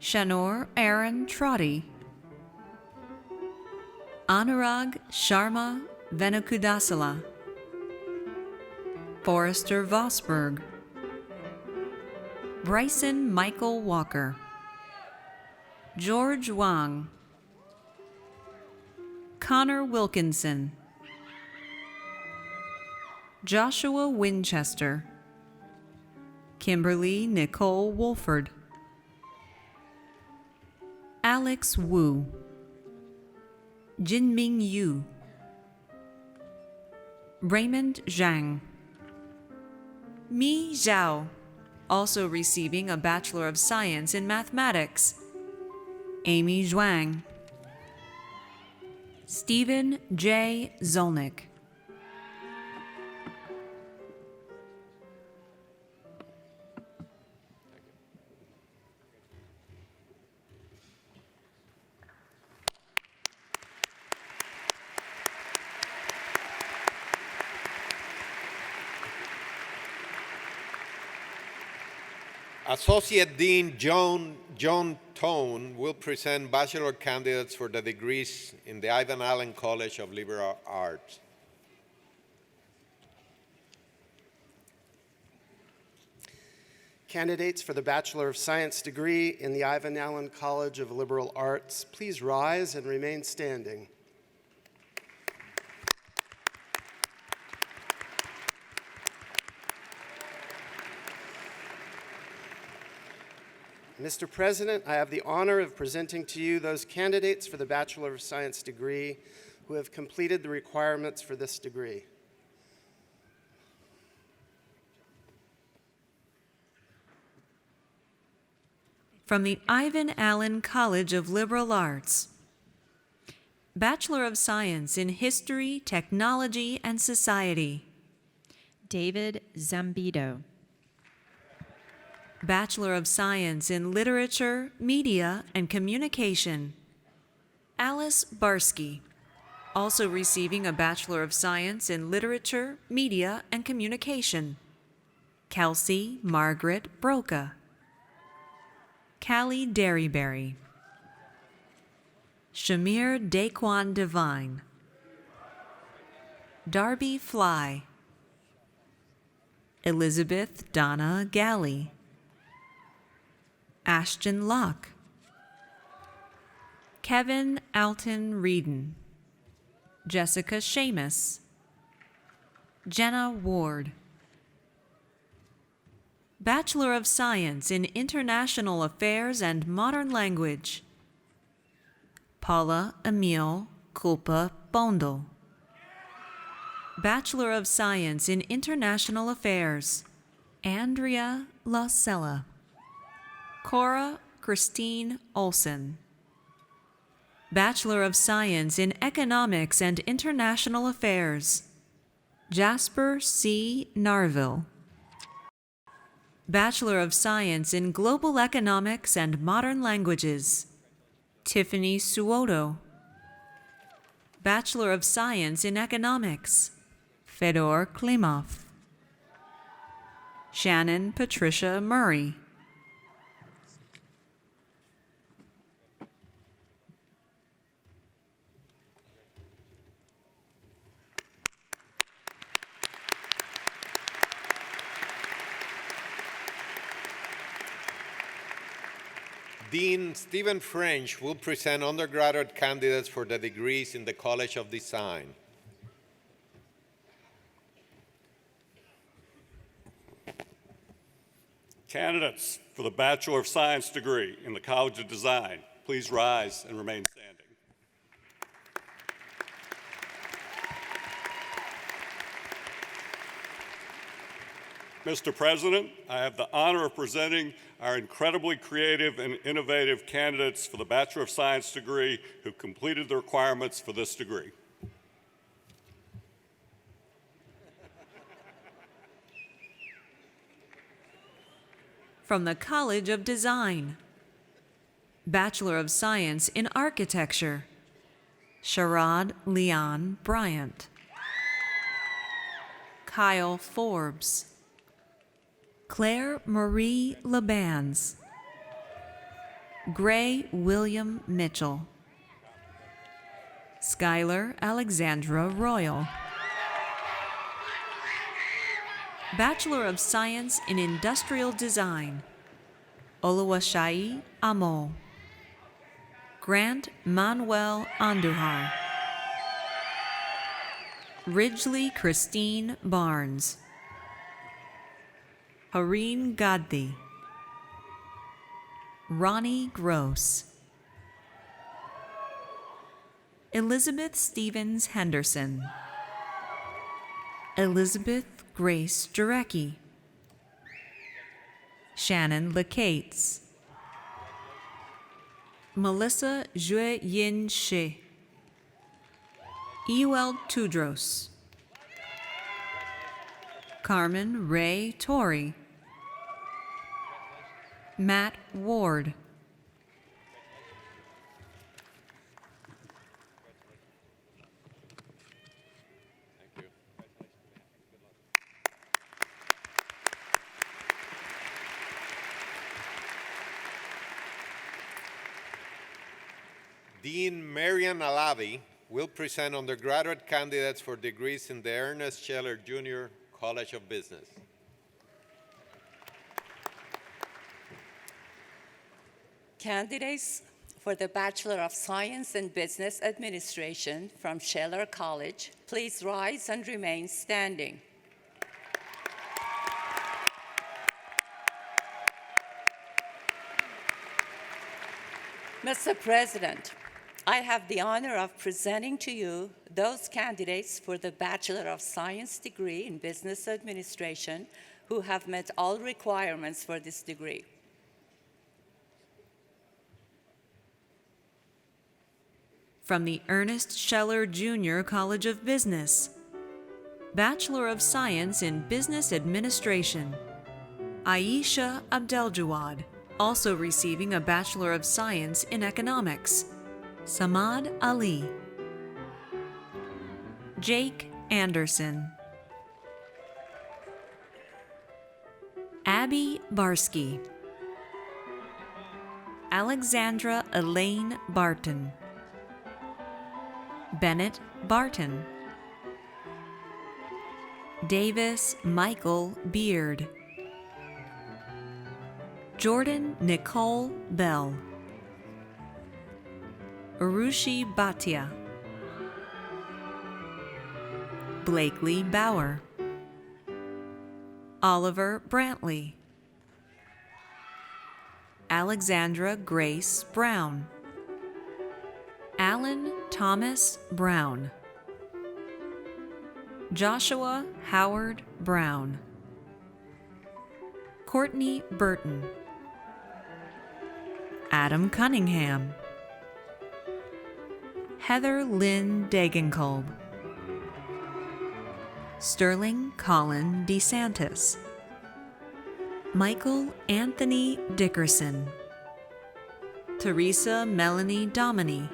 Shanor Aaron Trotty. Anurag Sharma Venukudasala. Forrester Vosberg. Bryson Michael Walker. George Wang. Connor Wilkinson. Joshua Winchester. Kimberly Nicole Wolford. Alex Wu. Jinming Yu. Raymond Zhang. Mi Zhao, also receiving a Bachelor of Science in Mathematics. Amy Zhuang. Stephen J. Zolnick. Associate Dean John Tone will present bachelor candidates for the degrees in the Ivan Allen College of Liberal Arts. Candidates for the Bachelor of Science degree in the Ivan Allen College of Liberal Arts, please rise and remain standing. Mr. President, I have the honor of presenting to you those candidates for the Bachelor of Science degree who have completed the requirements for this degree. From the Ivan Allen College of Liberal Arts. Bachelor of Science in History, Technology, and Society. David Zambito. Bachelor of Science in Literature, Media, and Communication. Alice Barsky, also receiving a Bachelor of Science in Literature, Media, and Communication. Kelsey Margaret Broca. Callie Derryberry. Shamir Daquan Devine. Darby Fly. Elizabeth Donna Galley. Ashton Locke. Kevin Alton Reedon. Jessica Shamus. Jenna Ward. Bachelor of Science in International Affairs and Modern Language. Paula Emile Culpa Bondel. Bachelor of Science in International Affairs. Andrea Losella. Cora Christine Olson. Bachelor of Science in Economics and International Affairs. Jasper C. Narville. Bachelor of Science in Global Economics and Modern Languages. Tiffany Suoto. Bachelor of Science in Economics. Fedor Klimov. Shannon Patricia Murray. Dean Stephen French will present undergraduate candidates for the degrees in the College of Design. Candidates for the Bachelor of Science degree in the College of Design, please rise and remain standing. Mr. President, I have the honor of presenting our incredibly creative and innovative candidates for the Bachelor of Science degree who completed the requirements for this degree. From the College of Design, Bachelor of Science in Architecture, Sharad Leon Bryant. Kyle Forbes. Claire Marie Labans. Gray William Mitchell. Skylar Alexandra Royal. Bachelor of Science in Industrial Design, Oluwaseyi Amo. Grant Manuel Andujar. Ridgely Christine Barnes. Hareen Gaddi. Ronnie Gross. Elizabeth Stevens Henderson. Elizabeth Grace Jarecki. Shannon Lecates. Melissa Jue Yin She. Ewell Tudros. Carmen Ray Torrey. Matt Ward. Dean Marian Alavi will present undergraduate candidates for degrees in the Ernest Scheller Jr. College of Business. Candidates for the Bachelor of Science in Business Administration from Scheller College, please rise and remain standing. Mr. President, I have the honor of presenting to you those candidates for the Bachelor of Science degree in Business Administration who have met all requirements for this degree. From the Ernest Scheller Jr. College of Business, Bachelor of Science in Business Administration, Aisha Abdeljawad, also receiving a Bachelor of Science in Economics, Samad Ali. Jake Anderson. Abby Barsky. Alexandra Elaine Barton. Bennett Barton. Davis Michael Beard. Jordan Nicole Bell. Urushi Bhatia. Blakely Bauer. Oliver Brantley. Alexandra Grace Brown. Alan Thomas Brown. Joshua Howard Brown. Courtney Burton. Adam Cunningham. Heather Lynn Degenkolb. Sterling Colin DeSantis. Michael Anthony Dickerson. Teresa Melanie Dominy.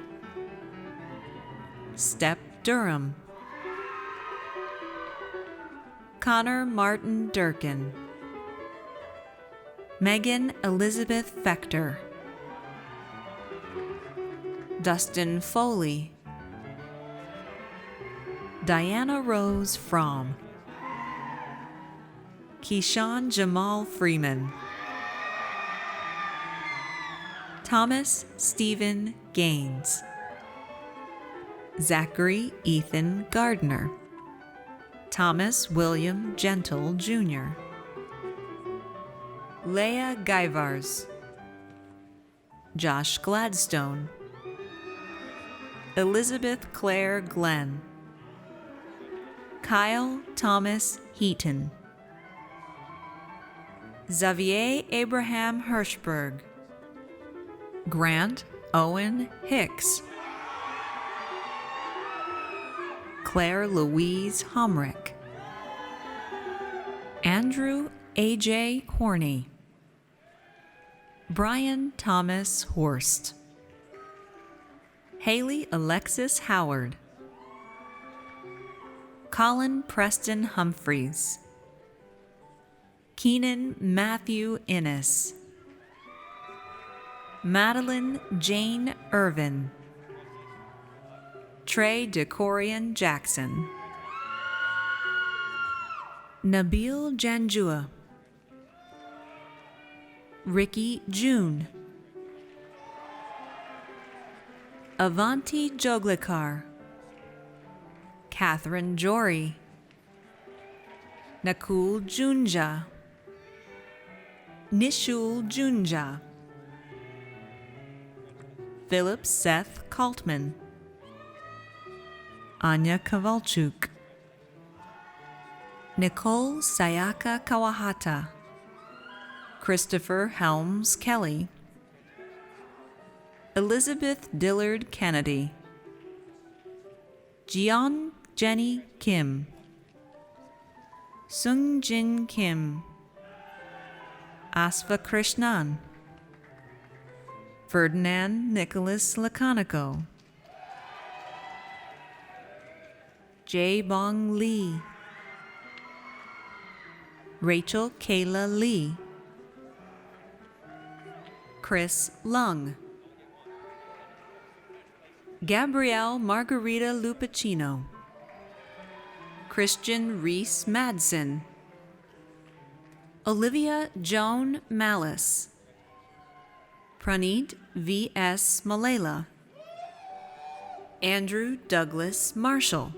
Step Durham. Connor Martin Durkin. Megan Elizabeth Fector. Dustin Foley. Diana Rose Fromm. Keyshawn Jamal Freeman. Thomas Stephen Gaines. Zachary Ethan Gardner. Thomas William Gentle Jr. Leah Gaivars. Josh Gladstone. Elizabeth Claire Glenn. Kyle Thomas Heaton. Xavier Abraham Hirschberg, Grant Owen Hicks, Claire Louise Homrick, Andrew A.J. Horney, Brian Thomas Horst, Haley Alexis Howard, Colin Preston Humphreys, Keenan Matthew Innes, Madeline Jane Irvin, Trey DeCorian Jackson, Nabil Janjua, Ricky June, Avanti Joglikar, Catherine Jory, Nakul Junja, Nishul Junja, Philip Seth Kaltman, Anya Kovalchuk, Nicole Sayaka Kawahata, Christopher Helms Kelly, Elizabeth Dillard Kennedy, Jeon Jenny Kim, Sung Jin Kim, Asfa Krishnan, Ferdinand Nicholas Laconico, Jae Bong Lee, Rachel Kayla Lee, Chris Lung, Gabrielle Margarita Lupacino, Christian Reese Madsen, Olivia Joan Malice, Praneet V.S. Malela, Andrew Douglas Marshall,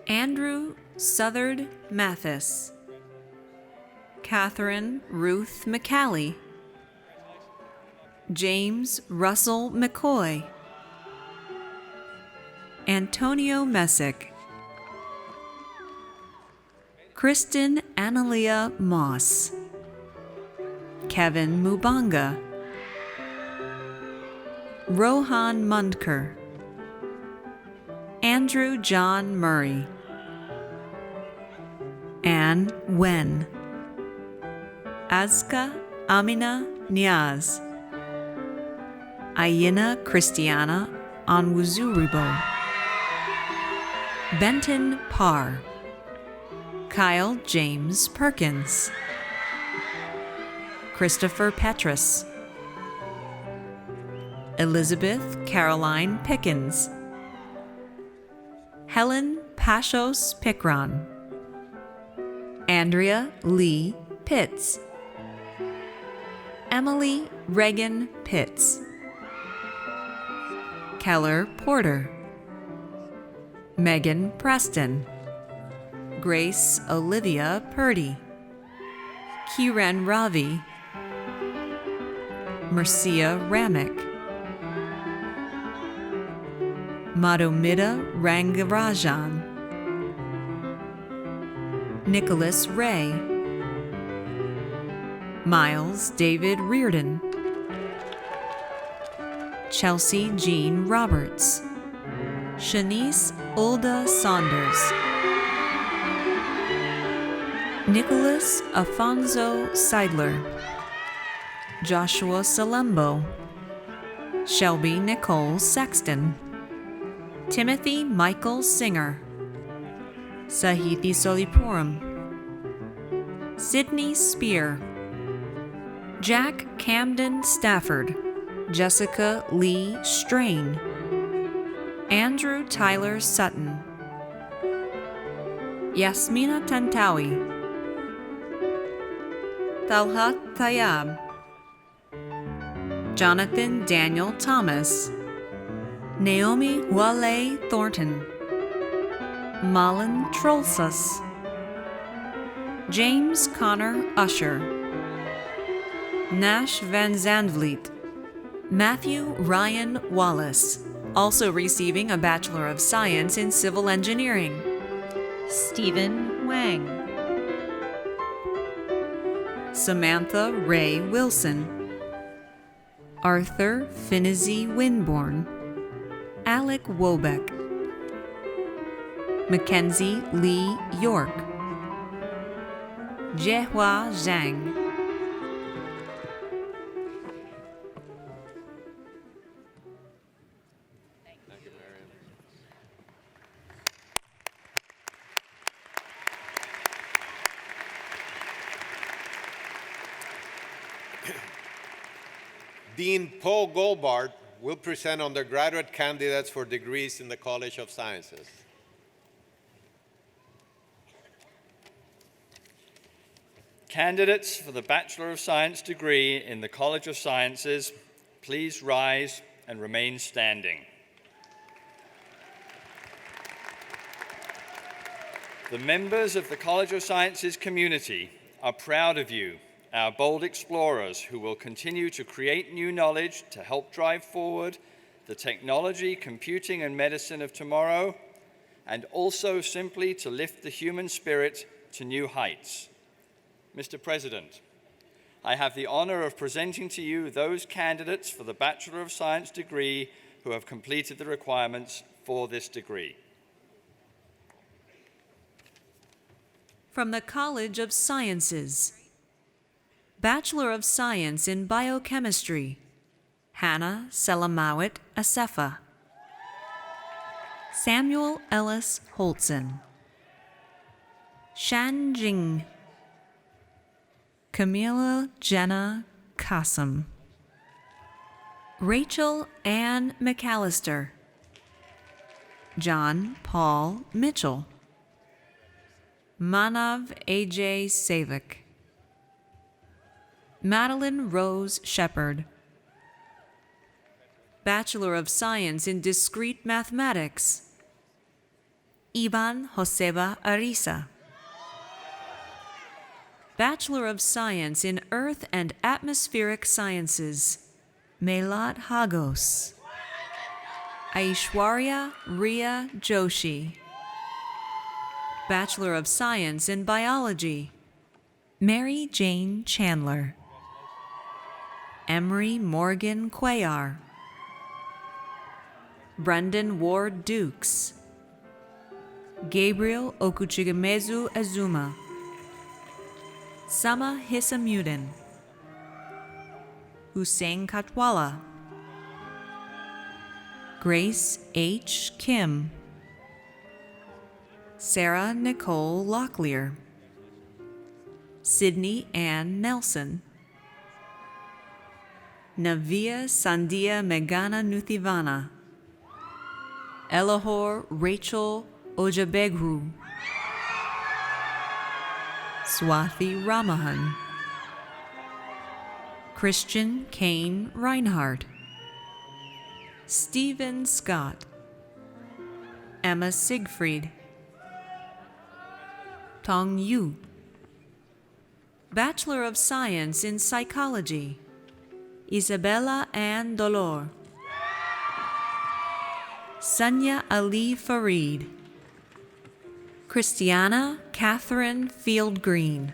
Andrew Southard Mathis, Catherine Ruth McCallie, James Russell McCoy, Antonio Messick, Kristen Analia Moss, Kevin Mubanga, Rohan Mundker, Andrew John Murray, Anne Wen, Azka Amina Niaz, Ayina Christiana Onwuzuribo, Benton Parr, Kyle James Perkins, Christopher Petrus, Elizabeth Caroline Pickens, Helen Pashos Pickron, Andrea Lee Pitts, Emily Reagan Pitts, Keller Porter, Megan Preston, Grace Olivia Purdy, Kiran Ravi, Mercia Ramick, Madhumita Rangarajan, Nicholas Ray, Miles David Reardon, Chelsea Jean Roberts, Shanice Ulda Saunders, Nicholas Afonso Seidler, Joshua Salembo, Shelby Nicole Sexton, Timothy Michael Singer, Sahithi Solipuram, Sydney Spear, Jack Camden Stafford, Jessica Lee Strain, Andrew Tyler Sutton, Yasmina Tantawi, Talhat Tayab, Jonathan Daniel Thomas, Naomi Wale Thornton, Malin Trolsas, James Connor Usher, Nash Van Zandvliet, Matthew Ryan Wallace, also receiving a Bachelor of Science in Civil Engineering, Stephen Wang, Samantha Ray Wilson, Arthur Finney Winborn, Alec Wobeck, Mackenzie Lee York, Jiehua Zhang, Dean Paul Goldbart will present undergraduate candidates for degrees in the College of Sciences. Candidates for the Bachelor of Science degree in the College of Sciences, please rise and remain standing. The members of the College of Sciences community are proud of you, our bold explorers who will continue to create new knowledge to help drive forward the technology, computing, and medicine of tomorrow, and also simply to lift the human spirit to new heights. Mr. President, I have the honor of presenting to you those candidates for the Bachelor of Science degree who have completed the requirements for this degree. From the College of Sciences, Bachelor of Science in Biochemistry, Hannah Selamawit Asefa, Samuel Ellis Holtzen, Shan Jing, Camila Jenna Kassam, Rachel Ann McAllister, John Paul Mitchell, Manav A.J. Savik, Madeline Rose Shepard, Bachelor of Science in Discrete Mathematics, Ivan Joseba Arisa, Bachelor of Science in Earth and Atmospheric Sciences, Melat Hagos, Aishwarya Ria Joshi, Bachelor of Science in Biology, Mary Jane Chandler, Emery Morgan Cuellar, Brendan Ward Dukes, Gabriel Okuchigamezu Azuma, Sama Hissamudin, Hussein Katwala, Grace H. Kim, Sarah Nicole Locklear, Sydney Ann Nelson, Navia Sandia Megana Nuthivana, Elahor Rachel Ojabegru, Swathi Ramahan, Christian Kane Reinhardt, Stephen Scott, Emma Siegfried, Tong Yu, Bachelor of Science in Psychology, Isabella Ann Dolor, Sanya Ali Farid, Christiana Catherine Field Green,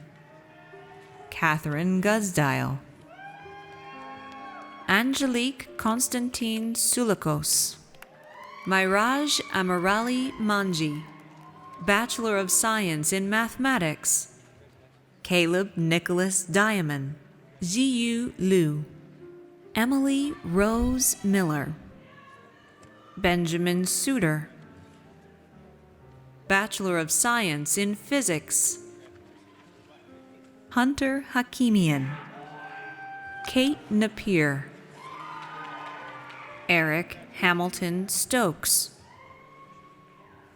Catherine Guzdial, Angelique Constantine Sulakos, Mairaj Amarali Manji, Bachelor of Science in Mathematics, Caleb Nicholas Diamond, Ziyu Liu, Emily Rose Miller, Benjamin Suter, Bachelor of Science in Physics, Hunter Hakimian, Kate Napier, Eric Hamilton Stokes,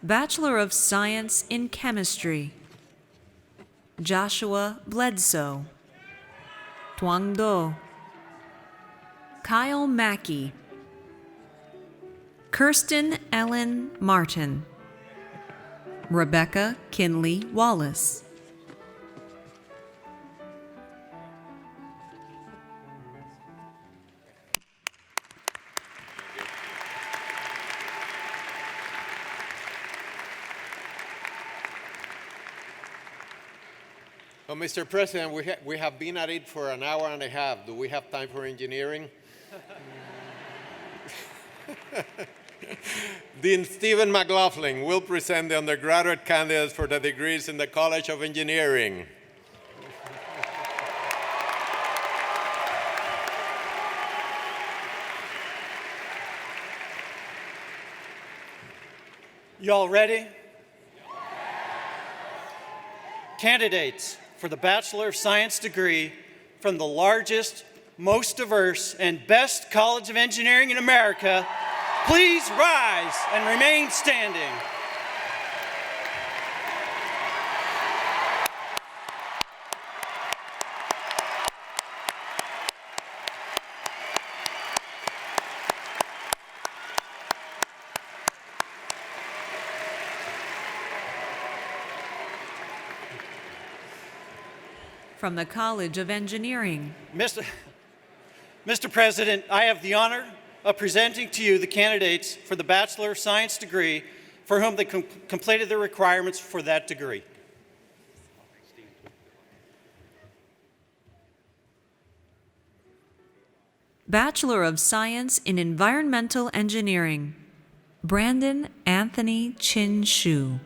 Bachelor of Science in Chemistry, Joshua Bledsoe, Tuang Do, Kyle Mackey, Kirsten Ellen Martin, Rebecca Kinley Wallace, Well, Mr. President, we have been at it for an hour and a half. Do we have time for engineering? Dean Stephen McLaughlin will present the undergraduate candidates for the degrees in the College of Engineering. Y'all ready? Candidates for the Bachelor of Science degree from the largest, most diverse, and best College of Engineering in America, please rise and remain standing. From the College of Engineering. Mr. President, I have the honor of presenting to you the candidates for the Bachelor of Science degree for whom they completed the requirements for that degree. Bachelor of Science in Environmental Engineering, Brandon Anthony Chin Shu.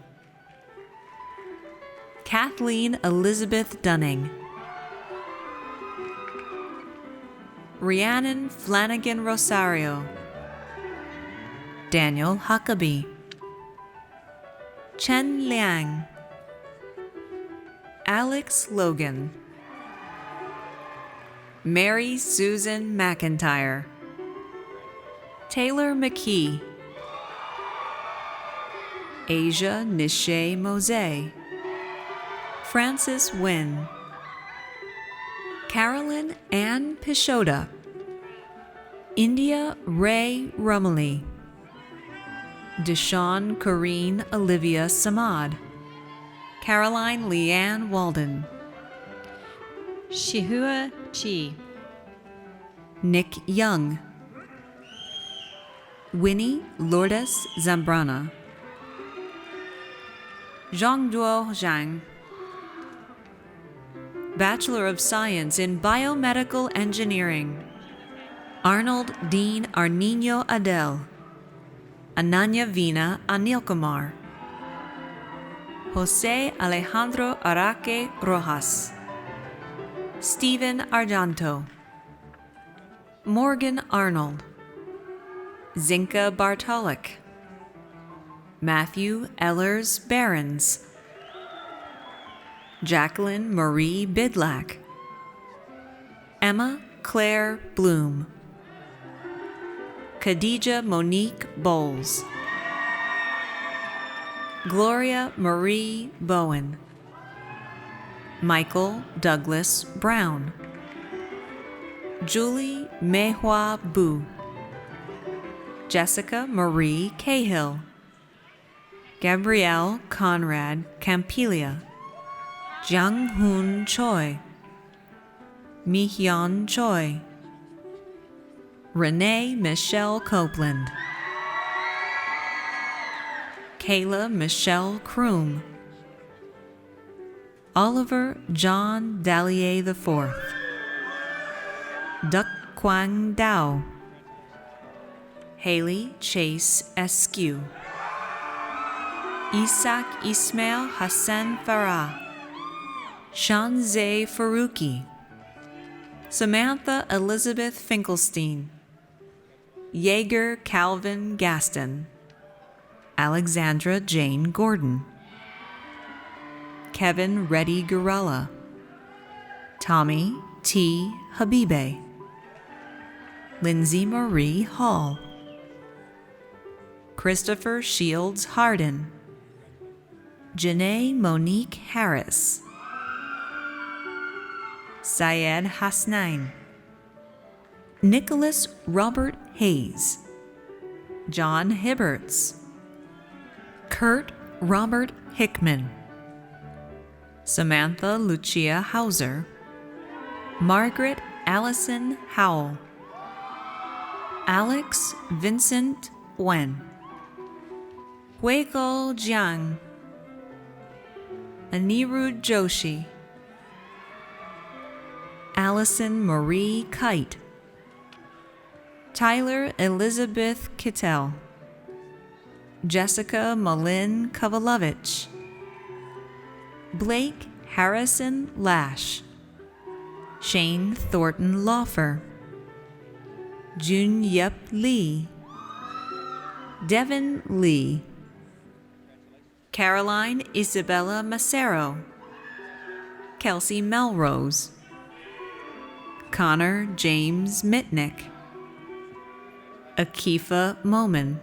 Kathleen Elizabeth Dunning. Rhiannon Flanagan Rosario. Daniel Huckabee. Chen Liang. Alex Logan. Mary Susan McIntyre. Taylor McKee. Asia Nishay Mose. Francis Wynn. Carolyn Ann Pishoda. India Ray Rumley. Deshawn Corrine Olivia Samad. Caroline Leanne Walden. Shihua Chi. Nick Young. Winnie Lourdes Zambrana. Zhangduo Zhang. Bachelor of Science in Biomedical Engineering, Arnold Dean Arniño Adel. Ananya Vina Anilkumar. Jose Alejandro Araque Rojas. Stephen Argento. Morgan Arnold. Zinka Bartolik. Matthew Ellers Behrens. Jacqueline Marie Bidlack. Emma Claire Bloom. Khadija Monique Bowles. Gloria Marie Bowen. Michael Douglas Brown. Julie Mehua Bu. Jessica Marie Cahill. Gabrielle Conrad Campilia. Jung Hoon Choi. Mi-hyun Choi. Renee Michelle Copeland. Kayla Michelle Kroom. Oliver John Dallier IV. Duck Quang Dao. Haley Chase Eskew. Isaac Ismail Hassan Farah. Shanzeh Faruqi. Samantha Elizabeth Finkelstein. Jaeger Calvin Gaston. Alexandra Jane Gordon. Kevin Reddy Gurella. Tommy T. Habibe. Lindsay Marie Hall. Christopher Shields Hardin. Janae Monique Harris. Syed Hasnain. Nicholas Robert Hayes. John Hibberts. Kurt Robert Hickman. Samantha Lucia Hauser. Margaret Allison Howell. Alex Vincent Wen. Huigo Jiang. Anirudh Joshi. Allison Marie Kite, Tyler Elizabeth Kittel, Jessica Malin Kovalovich, Blake Harrison Lash, Shane Thornton Laufer, Jun Yep Lee, Devin Lee, Caroline Isabella Macero, Kelsey Melrose, Connor James Mitnick, Akifa Momin,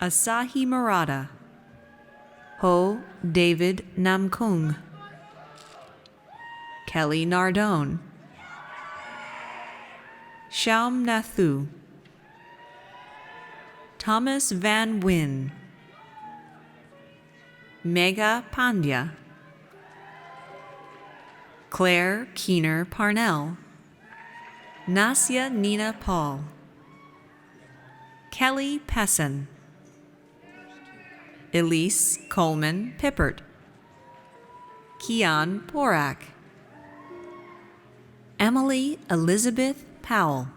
Asahi Murata, Ho David Namkung, Kelly Nardone, Shaum Nathu, Thomas Van Wyn, Megha Pandya, Claire Keener Parnell, Nasya Nina Paul, Kelly Pesson, Elise Coleman Pippert, Kian Porak, Emily Elizabeth Powell,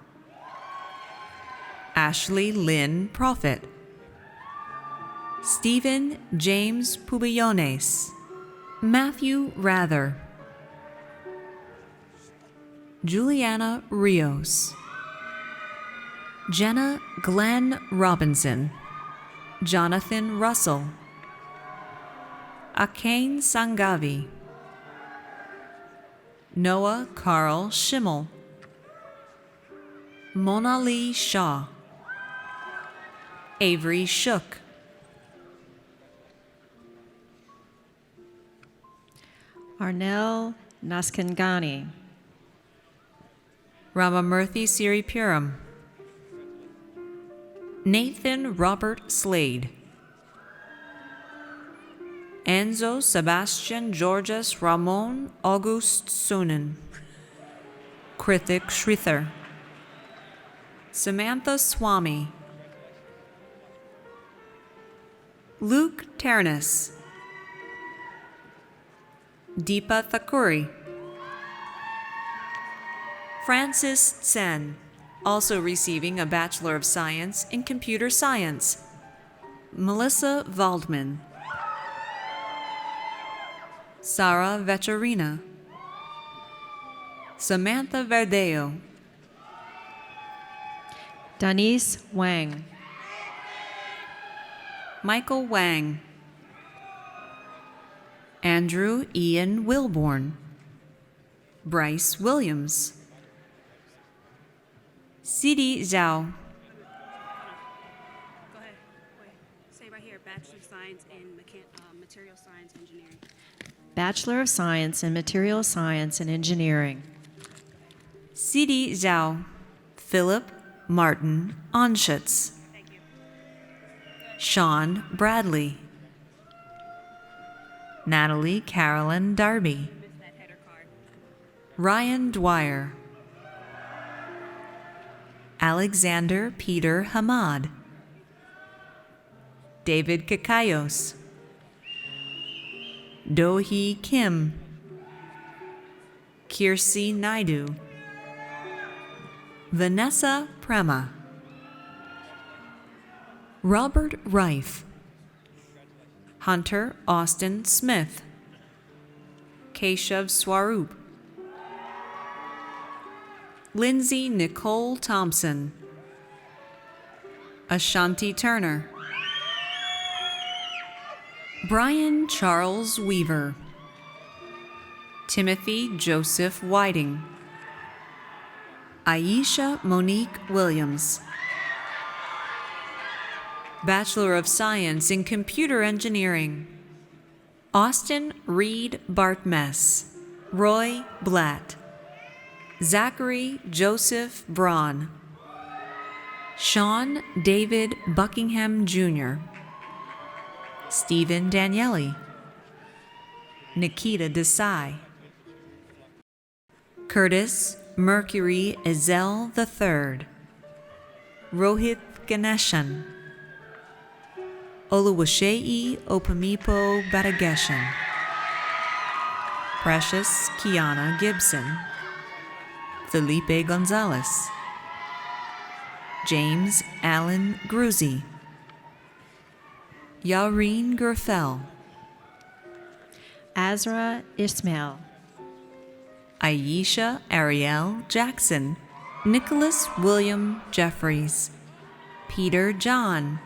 Ashley Lynn Profit, Stephen James Pubillones, Matthew Rather, Juliana Rios, Jenna Glenn Robinson, Jonathan Russell, Akane Sangavi, Noah Carl Schimmel, Mona Lee Shaw, Avery Shook, Arnell Naskangani, Ramamurthy Siripuram, Nathan Robert Slade, Enzo Sebastian Georges Ramon August Sonnen, Krithik Shrithar, Samantha Swami, Luke Ternis, Deepa Thakuri, Francis Sen, also receiving a Bachelor of Science in Computer Science, Melissa Waldman, Sara Vecharina, Samantha Verdeo, Denise Wang, Michael Wang, Andrew Ian Wilborn, Bryce Williams, Sidi Zhao, Go ahead. Wait. Say right here, Bachelor of Science in Material Science Engineering. Bachelor of Science in Material Science and Engineering. Sidi Zhao, Philip Martin Onschutz, Sean Bradley, Natalie Carolyn Darby, Ryan Dwyer, Alexander Peter Hamad, David Kakayos, Do-hee Kim, Kirsi Naidu, Vanessa Prema, Robert Reif, Hunter Austin Smith, Keshav Swaroop, Lindsay Nicole Thompson, Ashanti Turner, Brian Charles Weaver, Timothy Joseph Whiting, Aisha Monique Williams, Bachelor of Science in Computer Engineering. Austin Reed Bartmess, Roy Blatt, Zachary Joseph Braun, Sean David Buckingham Jr., Stephen Daniele, Nikita Desai, Curtis Mercury Ezel III, Rohit Ganeshan, Oluwaseyi Opamipo Badageshan, Precious Kiana Gibson, Felipe Gonzalez, James Allen Gruzy, Yareen Gerfel, Azra Ismail, Aisha Ariel Jackson, Nicholas William Jeffries, Peter John,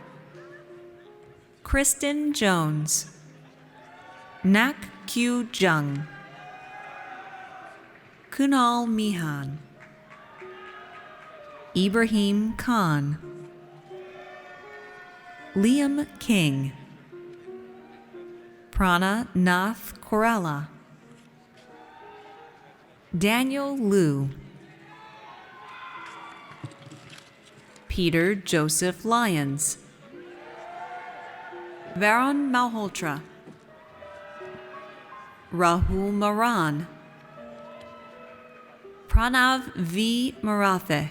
Kristen Jones, Nak Kyu Jung, Kunal Mihan, Ibrahim Khan, Liam King, Prana Nath Korala, Daniel Liu, Peter Joseph Lyons, Varun Malhotra, Rahul Maran, Pranav V. Marathe,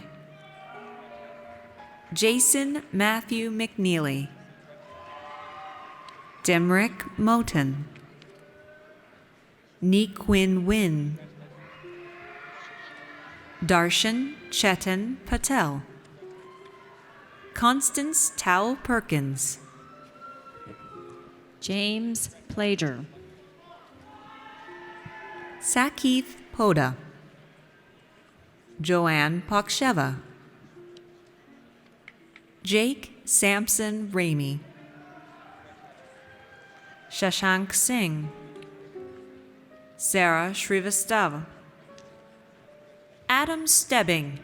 Jason Matthew McNeely, Demrick Moten, Neequin Win, Darshan Chetan Patel, Constance Tao Perkins, James Plager, Sakith Poda, Joanne Paksheva, Jake Sampson Ramey, Shashank Singh, Sarah Shrivastava, Adam Stebbing,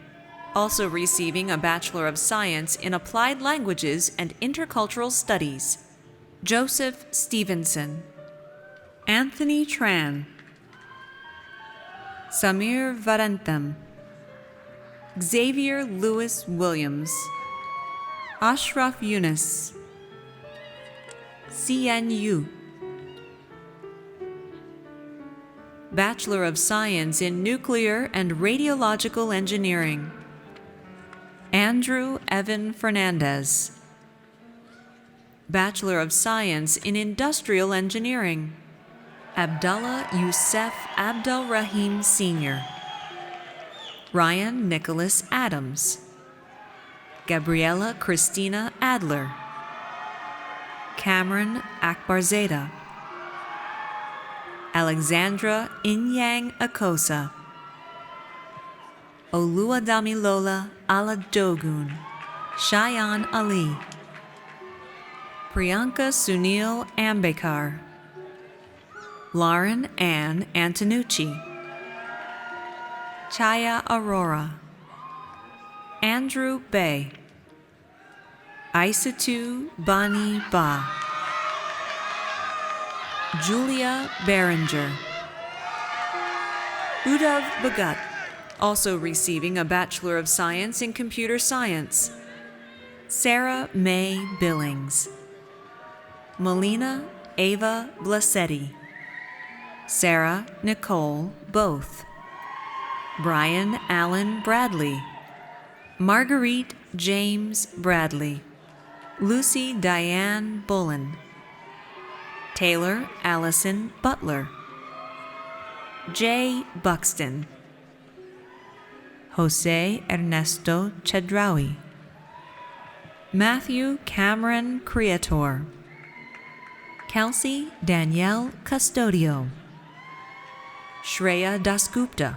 also receiving a Bachelor of Science in Applied Languages and Intercultural Studies, Joseph Stevenson, Anthony Tran, Samir Varantham, Xavier Lewis Williams, Ashraf Yunus, CNU, Bachelor of Science in Nuclear and Radiological Engineering, Andrew Evan Fernandez, Bachelor of Science in Industrial Engineering, Abdullah Youssef Abdul Rahim Sr., Ryan Nicholas Adams, Gabriela Christina Adler, Cameron Akbarzada, Alexandra Inyang Akosa, Oluwadamilola Aladogun, Shayan Ali, Priyanka Sunil Ambekar, Lauren Ann Antonucci, Chaya Aurora, Andrew Bay, Isatu Bani Ba, Julia Berenger, Udav Bhagat, also receiving a Bachelor of Science in Computer Science, Sarah May Billings, Melina Ava Blasetti, Sarah Nicole Both, Brian Allen Bradley, Marguerite James Bradley, Lucy Diane Bullen, Taylor Allison Butler, Jay Buxton, Jose Ernesto Chedraui, Matthew Cameron Creator, Kelsey Danielle Custodio, Shreya Dasgupta,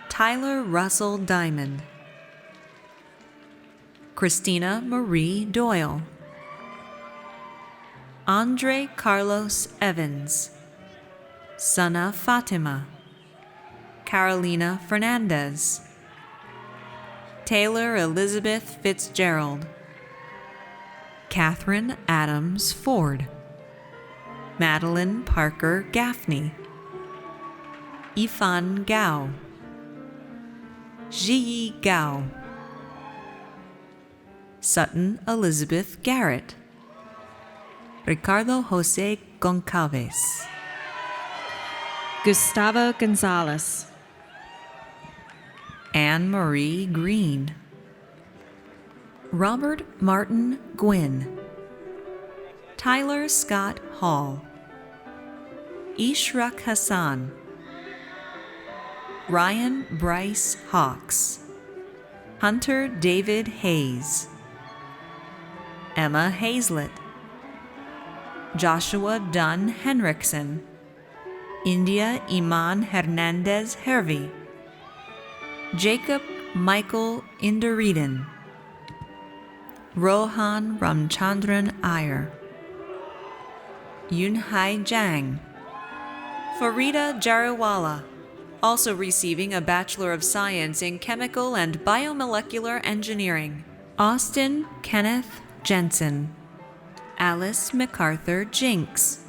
Tyler Russell Diamond, Christina Marie Doyle, Andre Carlos Evans, Sana Fatima, Carolina Fernandez, Taylor Elizabeth Fitzgerald, Catherine Adams Ford, Madeline Parker Gaffney, Yifan Gao, Ziyi Gao, Sutton Elizabeth Garrett, Ricardo Jose Goncalves, Gustavo Gonzalez, Anne Marie Green, Robert Martin Gwynn, Tyler Scott Hall, Ishraq Hassan, Ryan Bryce Hawks, Hunter David Hayes, Emma Hazlett, Joshua Dunn Henriksen, India Iman Hernandez Hervey, Jacob Michael Inderiden, Rohan Ramchandran Iyer, Yunhai Jang, Farida Jariwala, also receiving a Bachelor of Science in Chemical and Biomolecular Engineering, Austin Kenneth Jensen, Alice MacArthur Jinks,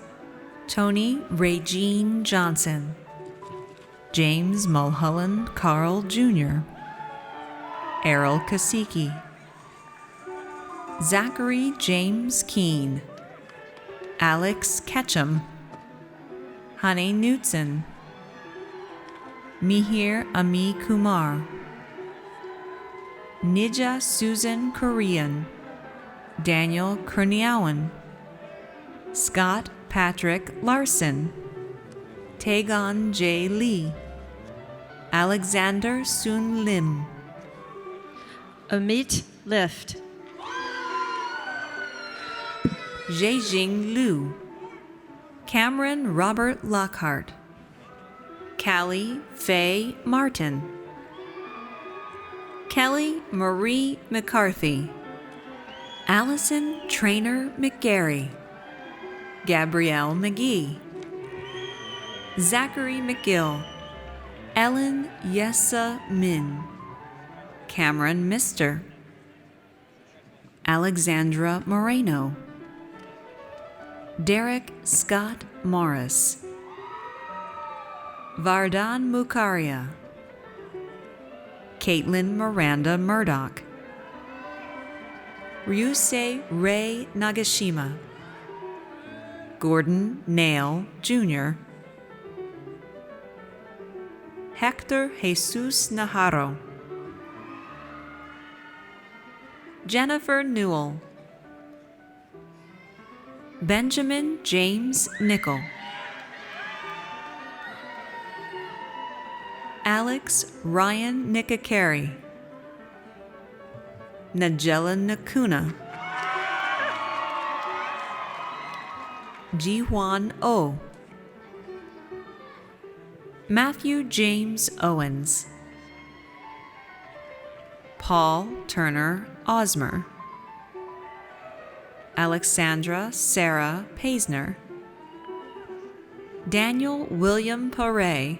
Tony Regine Johnson, James Mulholland Carl Jr., Errol Kasiki, Zachary James Keene, Alex Ketchum, Honey Knutson, Mihir Ami Kumar, Nija Susan Korean, Daniel Kurniawan, Scott Patrick Larson, Taegon J. Lee, Alexander Soon Lim, Amit Lift, Zhejing Liu, Cameron Robert Lockhart, Callie Faye Martin, Kelly Marie McCarthy, Allison Trainer McGarry, Gabrielle McGee, Zachary McGill, Ellen Yessa Min, Cameron Mister, Alexandra Moreno, Derek Scott Morris, Vardan Mukaria, Caitlin Miranda Murdoch, Ryusei Ray Nagashima, Gordon Nail Jr., Hector Jesus Najarro, Jennifer Newell, Benjamin James Nickel, Alex Ryan Nikakari, Nigella Nakuna, Ji-Hwan Oh, Matthew James Owens, Paul Turner Osmer, Alexandra Sarah Paisner, Daniel William Paray,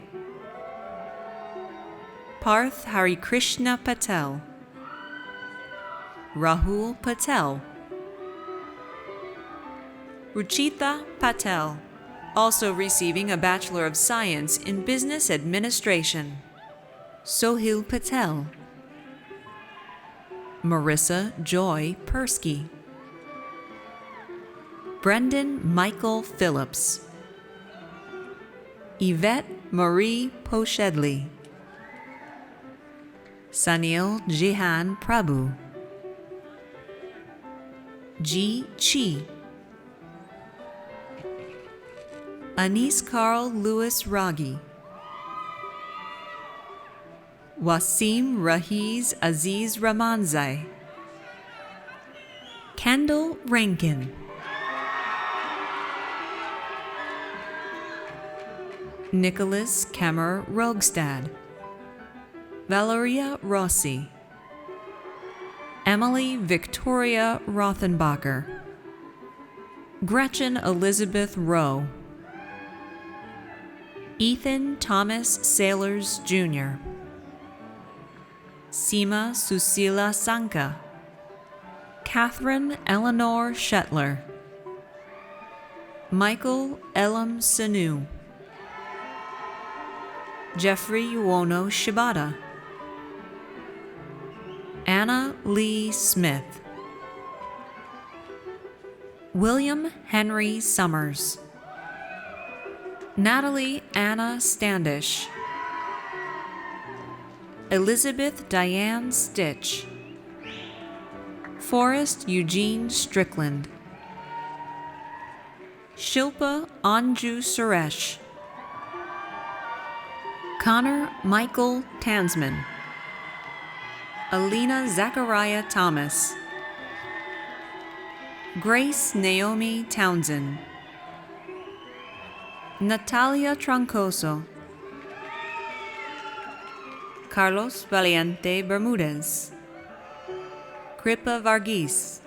Parth Harikrishna Patel, Rahul Patel, Ruchita Patel, also receiving a Bachelor of Science in Business Administration, Sohil Patel, Marissa Joy Persky, Brendan Michael Phillips, Yvette Marie Poshedley, Sunil Jihan Prabhu, Ji Chi, Anis Carl Lewis Raghi, Wasim Rahiz Aziz Ramanzai, Kendall Rankin, Nicholas Kemmer Rogstad, Valeria Rossi, Emily Victoria Rothenbacher, Gretchen Elizabeth Rowe, Ethan Thomas Sailors Jr., Seema Susila Sanka, Catherine Eleanor Shetler. Michael Elam Sanu. Jeffrey Uono Shibata. Anna Lee Smith. William Henry Summers. Natalie Anna Standish. Elizabeth Diane Stitch. Forrest Eugene Strickland. Shilpa Anju Suresh. Connor Michael Tansman. Alina Zachariah Thomas. Grace Naomi Townsend. Natalia Troncoso. Carlos Valiente Bermudez. Kripa Varghese.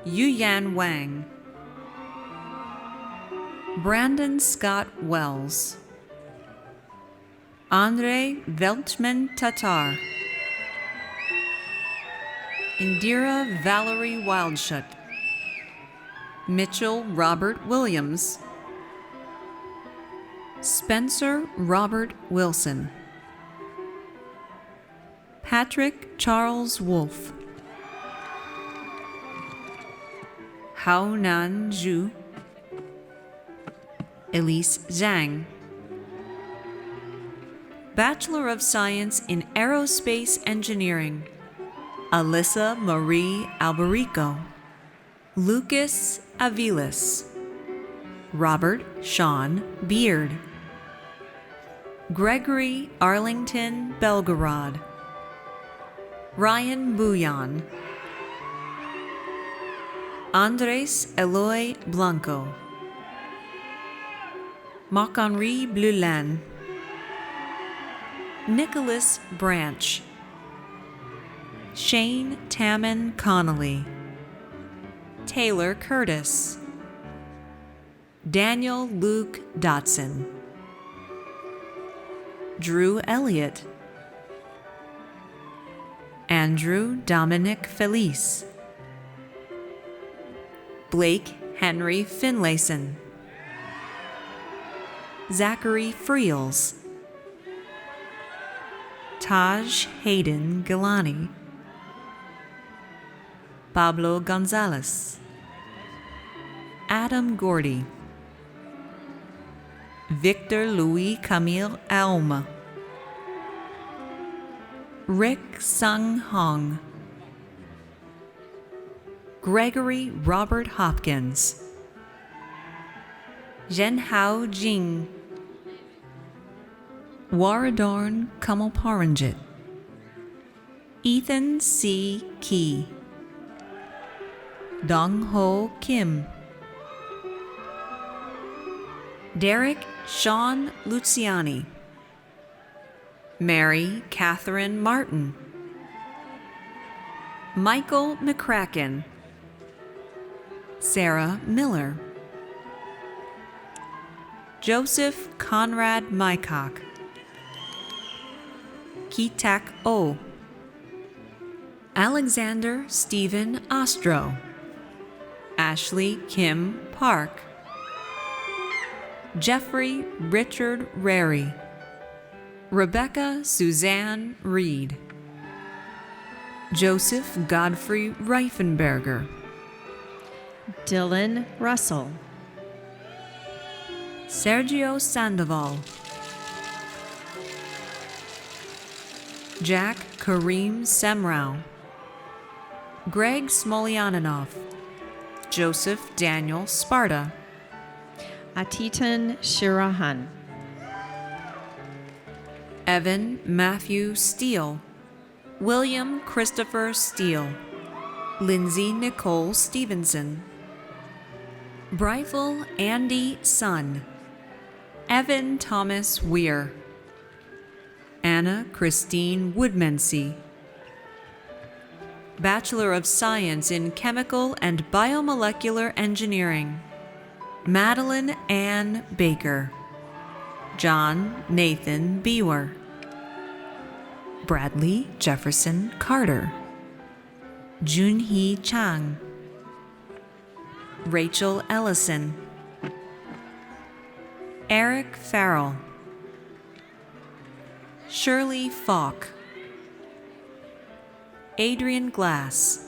Yuyan Wang. Brandon Scott Wells. Andre Veltman Tatar. Indira Valerie Wildschut. Mitchell Robert Williams. Spencer Robert Wilson. Patrick Charles Wolfe. Hao Nan Zhu. Elise Zhang. Bachelor of Science in Aerospace Engineering, Alyssa Marie Alberico. Lucas Aviles. Robert Sean Beard. Gregory Arlington Belgorod. Ryan Bouillon. Andres Eloy Blanco. Marc-Henri Blulin. Nicholas Branch. Shane Tamman Connolly. Taylor Curtis. Daniel Luke Dotson. Drew Elliott. Andrew Dominic Felice. Blake Henry Finlayson. Zachary Friels. Taj Hayden Gilani. Pablo Gonzalez. Adam Gordy. Victor Louis Camille Alma. Rick Sung Hong. Gregory Robert Hopkins. Zhenhao Jing. Waradorn Kamalparanjit. Ethan C. Key. Dong Ho Kim. Derek Sean Luciani. Mary Catherine Martin. Michael McCracken. Sarah Miller. Joseph Conrad Mycock. Ki-Tak O. Alexander Stephen Ostro. Ashley Kim Park. Jeffrey Richard Rary. Rebecca Suzanne Reed. Joseph Godfrey Reifenberger. Dylan Russell. Sergio Sandoval. Jack Kareem Semrau. Greg Smolyaninoff. Joseph Daniel Sparta. Atitan Shirahan. Evan Matthew Steele. William Christopher Steele. Lindsay Nicole Stevenson. Bryfel Andy Sun. Evan Thomas Weir. Anna Christine Woodmansey. Bachelor of Science in Chemical and Biomolecular Engineering, Madeline Ann Baker. John Nathan Bewer. Bradley Jefferson Carter. Junhee Chang, Rachel Ellison, Eric Farrell, Shirley Falk, Adrian Glass,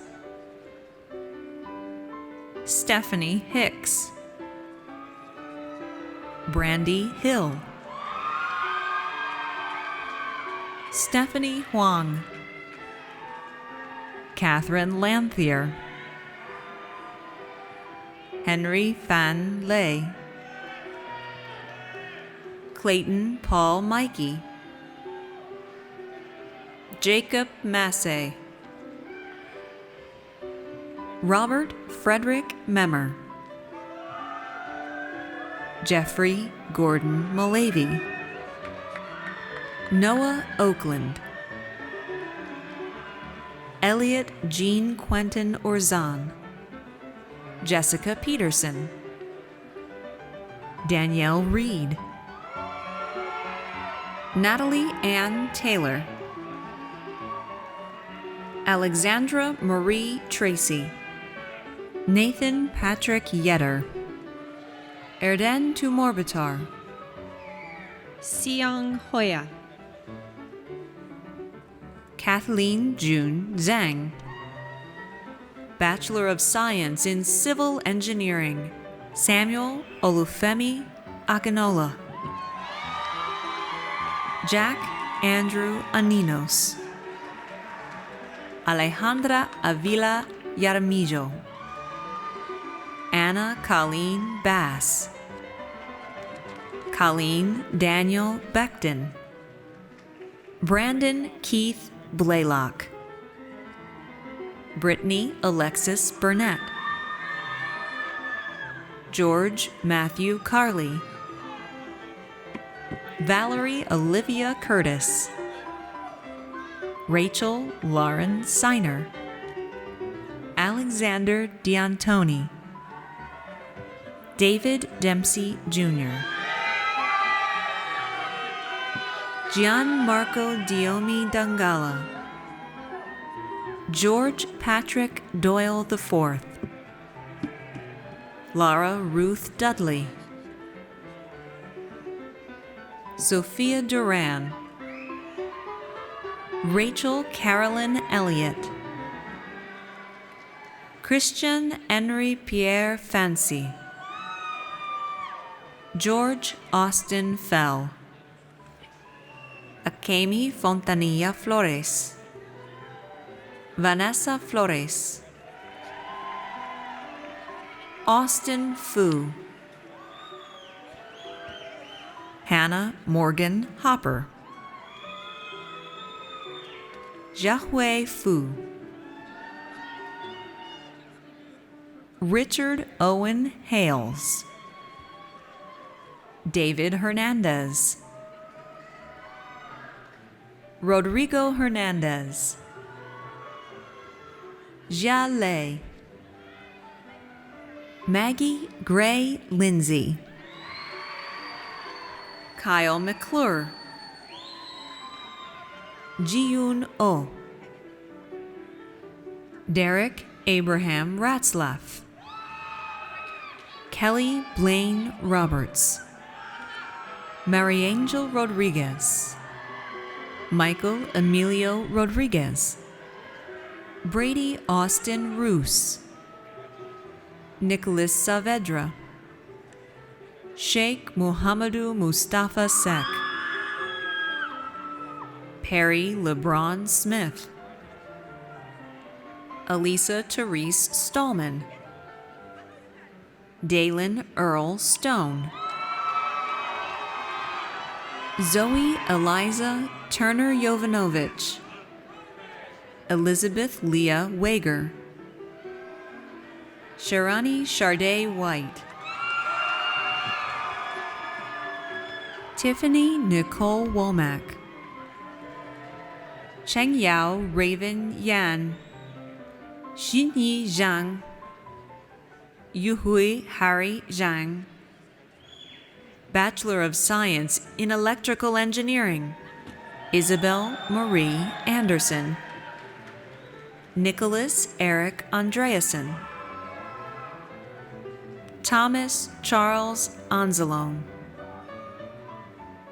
Stephanie Hicks, Brandy Hill, Stephanie Huang, Catherine Lanthier, Henry Fan Lei, Clayton Paul Mikey, Jacob Massey, Robert Frederick Memmer, Jeffrey Gordon Malavy, Noah Oakland, Elliot Jean Quentin Orzan, Jessica Peterson, Danielle Reed, Natalie Ann Taylor, Alexandra Marie Tracy, Nathan Patrick Yetter, Erden Tumorbitar, Siang Hoya, Kathleen June Zhang, Bachelor of Science in Civil Engineering, Samuel Olufemi Akinola, Jack Andrew Aninos, Alejandra Avila Yaramillo, Anna Colleen Bass, Colleen Daniel Becton, Brandon Keith Blaylock, Brittany Alexis Burnett, George Matthew Carley, Valerie Olivia Curtis, Rachel Lauren Siner, Alexander D'Antoni, David Dempsey Jr., Gianmarco Diomi Dangala, George Patrick Doyle IV, Lara Ruth Dudley, Sophia Duran, Rachel Carolyn Elliott, Christian Henry Pierre Fancy, George Austin Fell, Akemi Fontanilla Flores, Vanessa Flores, Austin Fu, Hannah Morgan Hopper, Jiahui Fu, Richard Owen Hales, David Hernandez, Rodrigo Hernandez, Jia Lei, Maggie Gray Lindsay, Kyle McClure, Ji-yoon Oh, Derek Abraham Ratzlaff, Kelly Blaine Roberts, Mary Angel Rodriguez, Michael Emilio Rodriguez, Brady Austin Roos, Nicholas Saavedra, Sheikh Muhammadu Mustafa Sek, Perry LeBron Smith, Elisa Therese Stallman, Dalen Earl Stone, Zoe Eliza Turner Jovanovich, Elizabeth Leah Wager, Sharani Charday White, Tiffany Nicole Womack, Cheng Yao Raven Yan, Xinyi Zhang, Yuhui Harry Zhang, Bachelor of Science in Electrical Engineering, Isabel Marie Anderson, Nicholas Eric Andreasen, Thomas Charles Anzalone,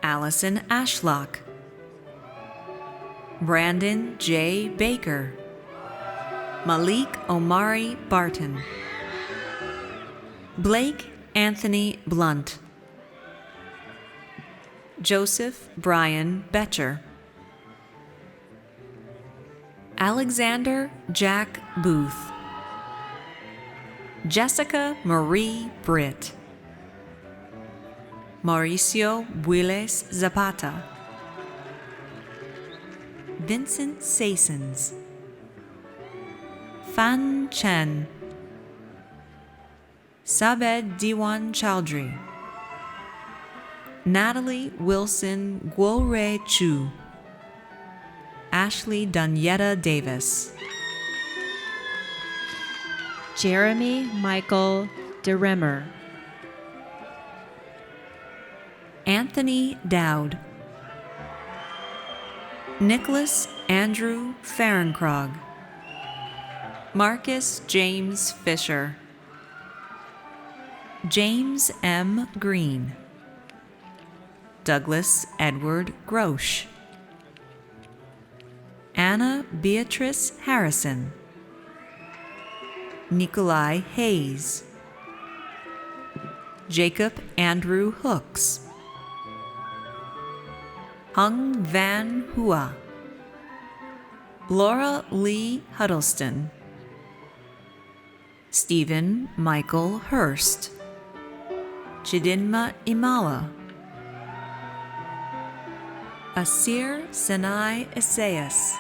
Allison Ashlock, Brandon J. Baker, Malik Omari Barton, Blake Anthony Blunt, Joseph Brian Betcher, Alexander Jack Booth, Jessica Marie Britt, Mauricio Builes Zapata, Vincent Sasons, Fan Chen, Sabed Diwan Chowdhury, Natalie Wilson Guore Chu, Ashley Dunyetta Davis, Jeremy Michael DeRimmer, Anthony Dowd, Nicholas Andrew Fahrenkrog, Marcus James Fisher, James M. Green, Douglas Edward Grosh, Anna Beatrice Harrison, Nikolai Hayes, Jacob Andrew Hooks, Hung Van Hua, Laura Lee Huddleston, Stephen Michael Hurst, Chidinma Imala, Asir Senai Isaias,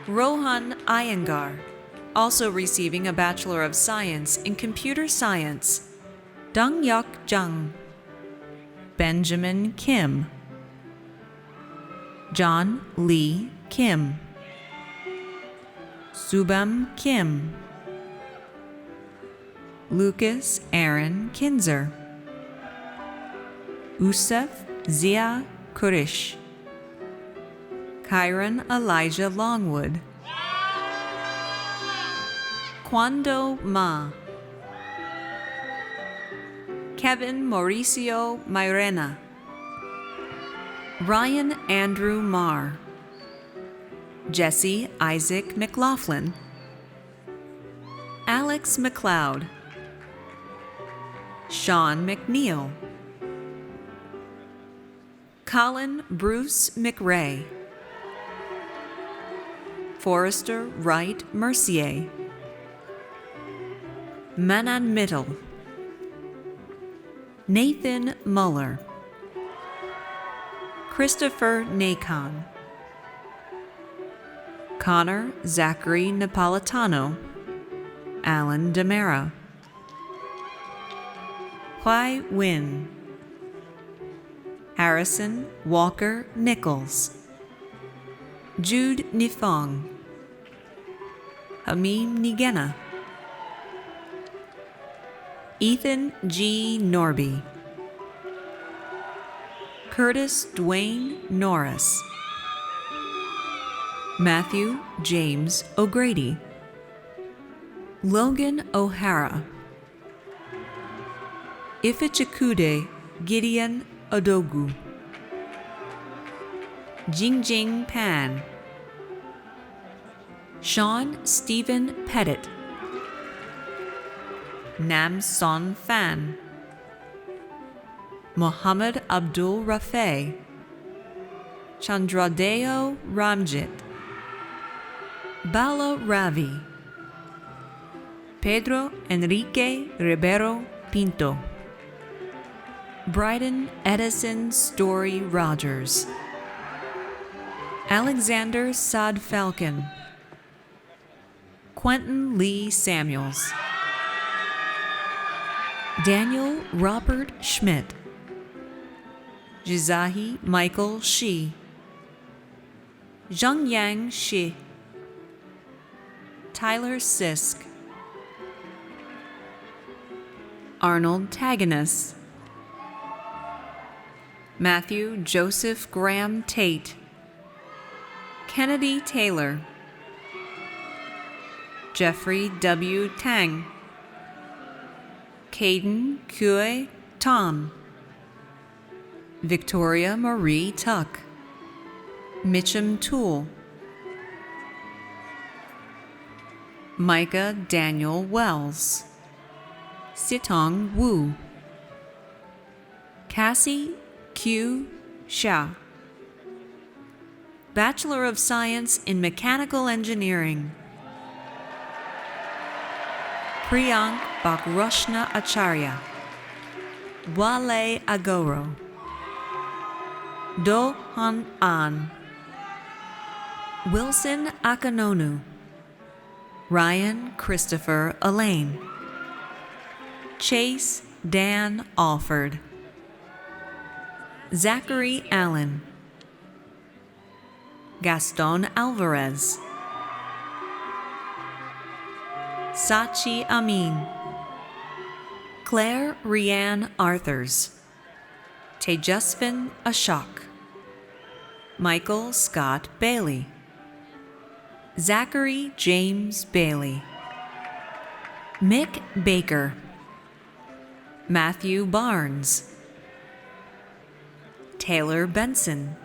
Rohan Iyengar, also receiving a Bachelor of Science in Computer Science, Dong-Yuk Jung, Benjamin Kim, John Lee Kim, Subam Kim, Lucas Aaron Kinzer, Usef Zia Kurish, Kyron Elijah Longwood, Kwando Ma, Kevin Mauricio Mairena, Ryan Andrew Marr, Jesse Isaac McLaughlin, Alex McLeod, Sean McNeil, Colin Bruce McRae, Forrester Wright Mercier, Manan Mittal, Nathan Muller, Christopher Nacon, Connor Zachary Napolitano, Alan Demera, Huai Win, Harrison Walker Nichols, Jude Nifong, Hamim Nigena, Ethan G. Norby, Curtis Dwayne Norris, Matthew James O'Grady, Logan O'Hara, Ifichikude Gideon Odogu, Jingjing Pan, Sean Stephen Pettit, Nam Son Fan, Mohammed Abdul Rafe, Chandradeo Ramjit, Bala Ravi, Pedro Enrique Ribeiro Pinto, Bryden Edison Story Rogers, Alexander Sod Falcon, Quentin Lee Samuels, Daniel Robert Schmidt, Jizahi Michael Shi, Zhongyang Shi, Tyler Sisk, Arnold Taganus, Matthew Joseph Graham Tate, Kennedy Taylor, Jeffrey W. Tang, Caden Kue Tan, Victoria Marie Tuck, Mitchum Toole, Micah Daniel Wells, Sitong Wu, Cassie Q. Xia, Bachelor of Science in Mechanical Engineering, Priyank Bakroshna Acharya, Wale Agoro, Do Han An, Wilson Akanonu, Ryan Christopher Elaine, Chase Dan Alford, Zachary Allen, Gaston Alvarez, Sachi Amin, Claire Rianne Arthurs, Tejasvin Ashok, Michael Scott Bailey, Zachary James Bailey, Mick Baker, Matthew Barnes, Taylor Benson,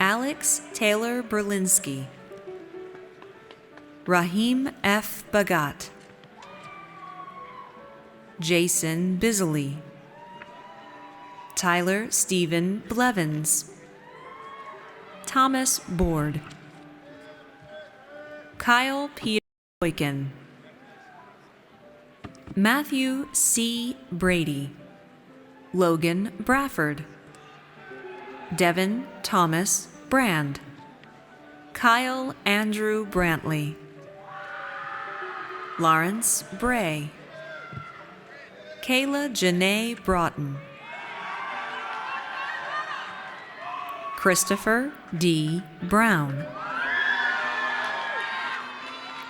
Alex Taylor Berlinski, Rahim F. Bagat, Jason Bisley, Tyler Stephen Blevins, Thomas Board, Kyle Peter Boykin, Matthew C. Brady, Logan Brafford, Devin Thomas Brand, Kyle Andrew Brantley, Lawrence Bray, Kayla Janae Broughton, Christopher D. Brown,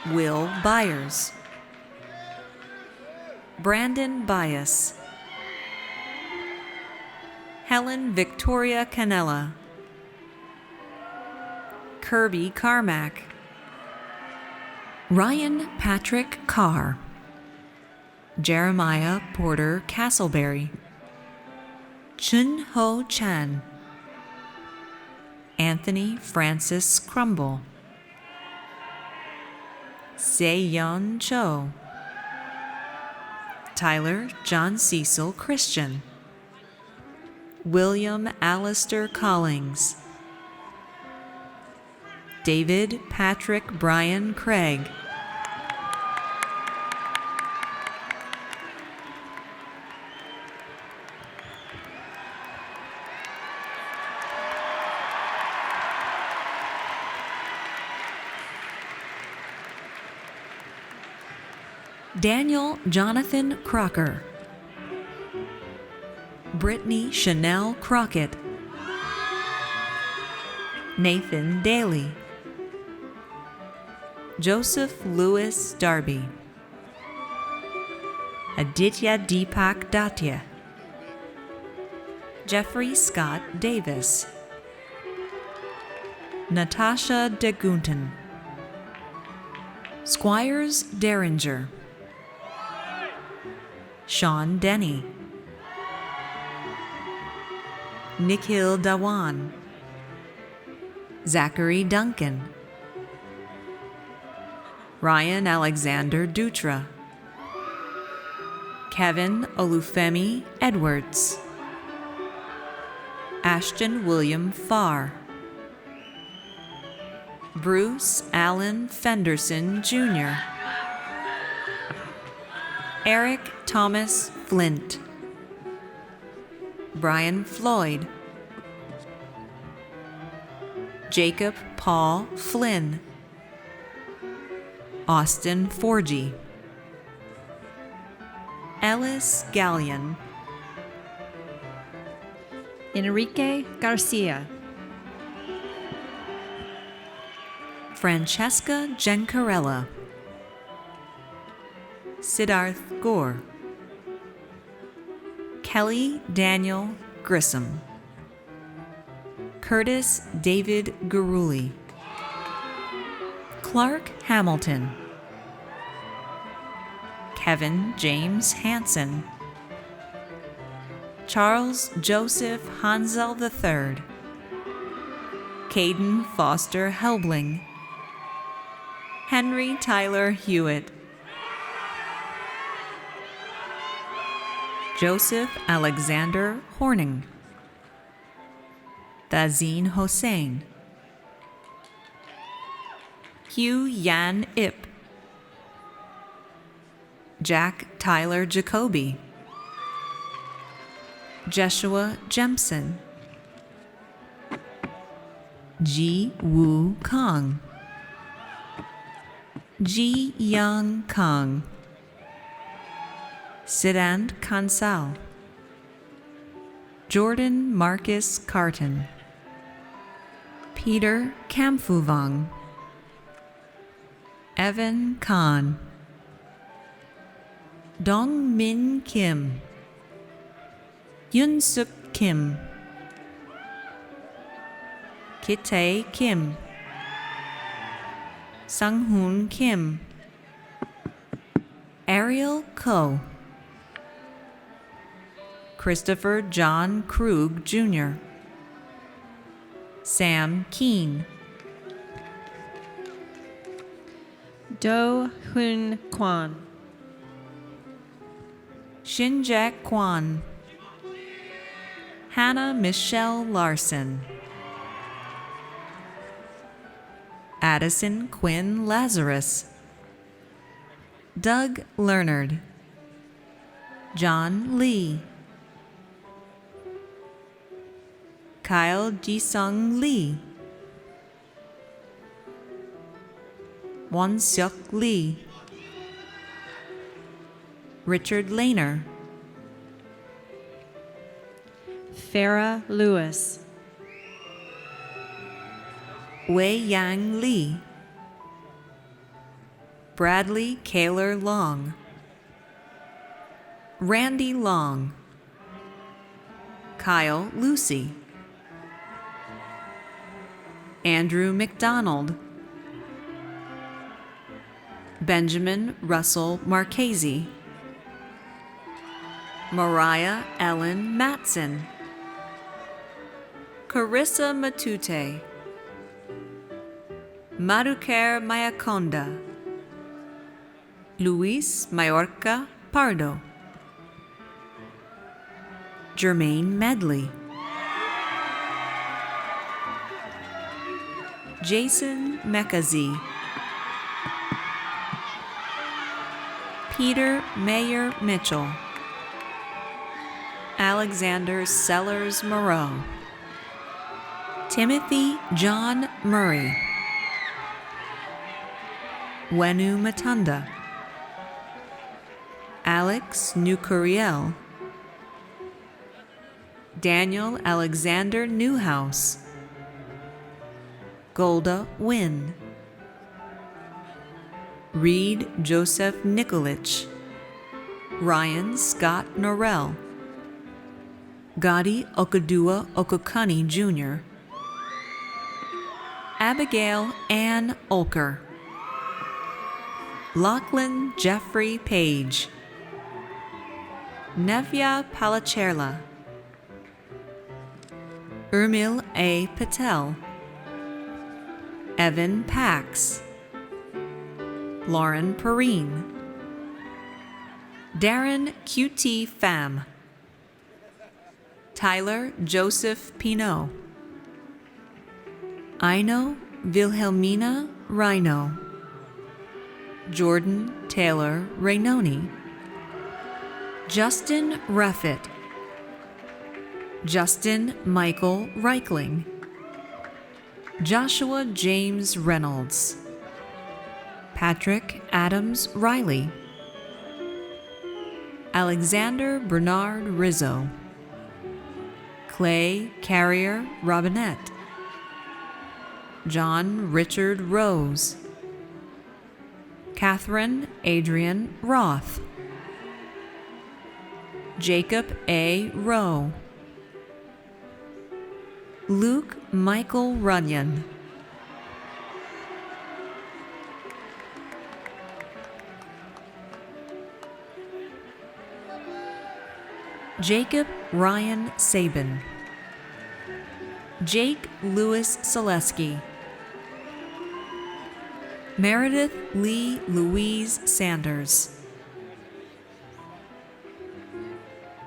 Will Byers, Brandon Bias, Helen Victoria Canella, Kirby Carmack, Ryan Patrick Carr, Jeremiah Porter Castleberry, Chun Ho Chan, Anthony Francis Crumble, Se-yeon Cho, Tyler John Cecil Christian, William Alistair Collings, David Patrick Brian Craig, Daniel Jonathan Crocker, Brittany Chanel Crockett, Nathan Daly, Joseph Lewis Darby, Aditya Deepak Datya, Jeffrey Scott Davis, Natasha DeGunten, Squires Derringer, Sean Denny, Nikhil Dhawan, Zachary Duncan, Ryan Alexander Dutra, Kevin Olufemi Edwards, Ashton William Farr, Bruce Allen Fenderson Jr., Eric Thomas Flint, Brian Floyd, Jacob Paul Flynn, Austin Forgy, Ellis Gallion, Enrique Garcia, Francesca Gencarella, Siddharth Gore, Kelly Daniel Grissom, Curtis David Guruli, Clark Hamilton, Kevin James Hansen, Charles Joseph Hansel III, Caden Foster Helbling, Henry Tyler Hewitt, Joseph Alexander Horning, Dazine Hossein, Hugh Yan Ip, Jack Tyler Jacoby, Joshua Jemson, Ji Woo Kong, Ji Young Kong, Siddhant Kansal, Jordan Marcus Carton, Peter Kamfuvong, Evan Khan, Dong Min Kim, Yoon Suk Kim, Kitae Kim, Sung Hoon Kim, Ariel Ko, Christopher John Krug Jr., Sam Keen, Do Hun Kwan, Shin-Jack Kwan, Hannah Michelle Larson, Addison Quinn Lazarus, Doug Leonard, John Lee, Kyle Ji-sung Lee, Won-seok Lee, Richard Lehner, Farah Lewis, Wei Yang Lee, Bradley Kaler Long, Randy Long, Kyle Lucy, Andrew McDonald, Benjamin Russell Marchese, Mariah Ellen Matson, Carissa Matute, Madhuker Mayakonda, Luis Mayorga Pardo, Jermaine Medley, Jason Mekazi, Peter Mayer Mitchell, Alexander Sellers Moreau, Timothy John Murray, Wenu Matunda, Alex Nukuriel, Daniel Alexander Newhouse, Golda Wynn, Reed Joseph Nikolich, Ryan Scott Norrell, Gadi Okudua Okukani Jr., Abigail Ann Olker, Lachlan Jeffrey Page, Nevya Palacherla, Urmil A. Patel, Evan Pax, Lauren Perrine, Darren QT Pham, Tyler Joseph Pinot, Ino Wilhelmina Rhino, Jordan Taylor Rainoni, Justin Ruffett, Justin Michael Reichling, Joshua James Reynolds, Patrick Adams Riley, Alexander Bernard Rizzo, Clay Carrier Robinette, John Richard Rose, Catherine Adrian Roth, Jacob A. Rowe, Luke Michael Runyon. Jacob Ryan Sabin. Jake Lewis Selesky. Meredith Lee Louise Sanders.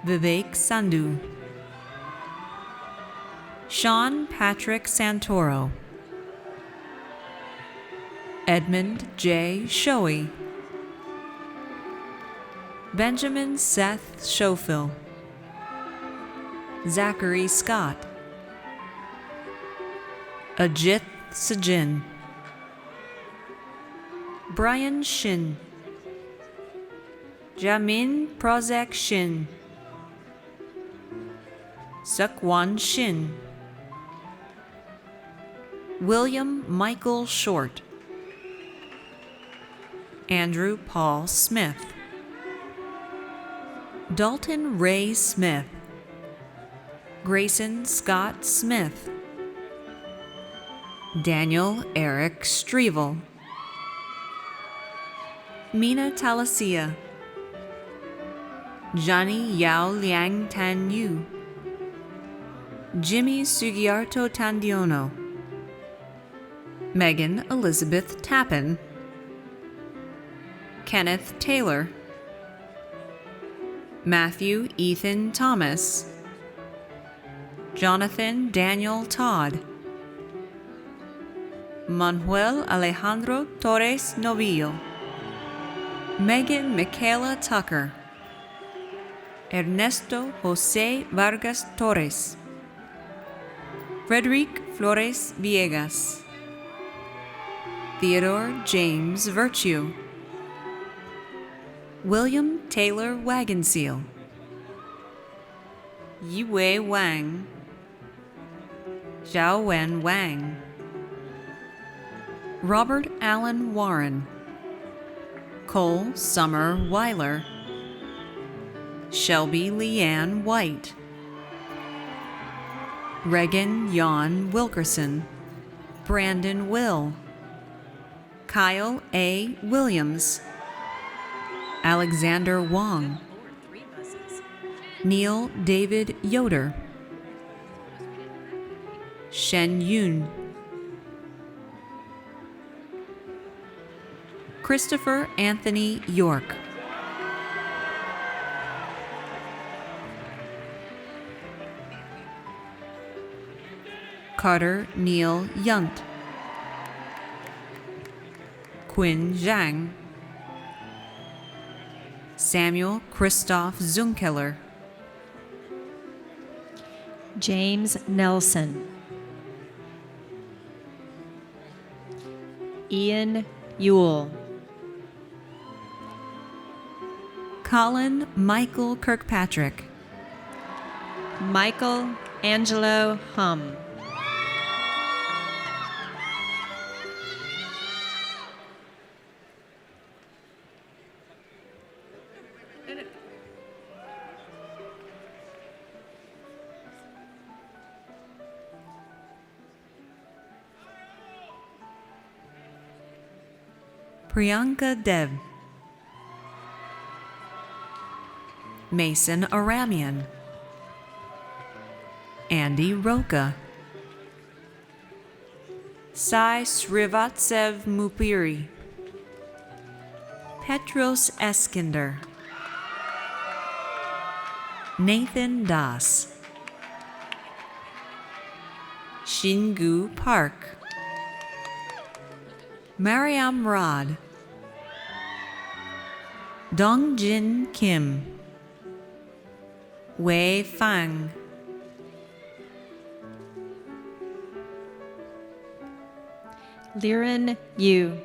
Vivek Sandhu. Sean Patrick Santoro. Edmund J. Shoei. Benjamin Seth Schofield. Zachary Scott. Ajit Sajin. Brian Shin. Jamin Prozek Shin. Sukwan Shin. William Michael Short. Andrew Paul Smith. Dalton Ray Smith. Grayson Scott Smith. Daniel Eric Strevel. Mina Talasia. Johnny Yao Liang Tan Yu. Jimmy Sugiarto Tandiono. Megan Elizabeth Tappan. Kenneth Taylor. Matthew Ethan Thomas. Jonathan Daniel Todd. Manuel Alejandro Torres Novillo. Megan Michaela Tucker. Ernesto Jose Vargas Torres. Frederic Flores Villegas. Theodore James Virtue. William Taylor Wagonseal. Yiwei Wang. Xiaowen Wang. Robert Allen Warren. Cole Summer Weiler. Shelby Leanne White. Regan Jan Wilkerson. Brandon Will. Kyle A. Williams. Alexander Wong. Neil David Yoder. Shen Yun. Christopher Anthony York. Carter Neil Yunt. Quinn Zhang. Samuel Christoph Zunkeller. James Nelson. Ian Ewell. Colin Michael Kirkpatrick. Michael Angelo Hum. Priyanka Dev. Mason Aramian. Andy Roca. Sai Srivatsev Mupiri. Petros Eskinder. Nathan Das. Shingu Park. Mariam Rod. Dongjin Kim. Wei Fang. Liren Yu.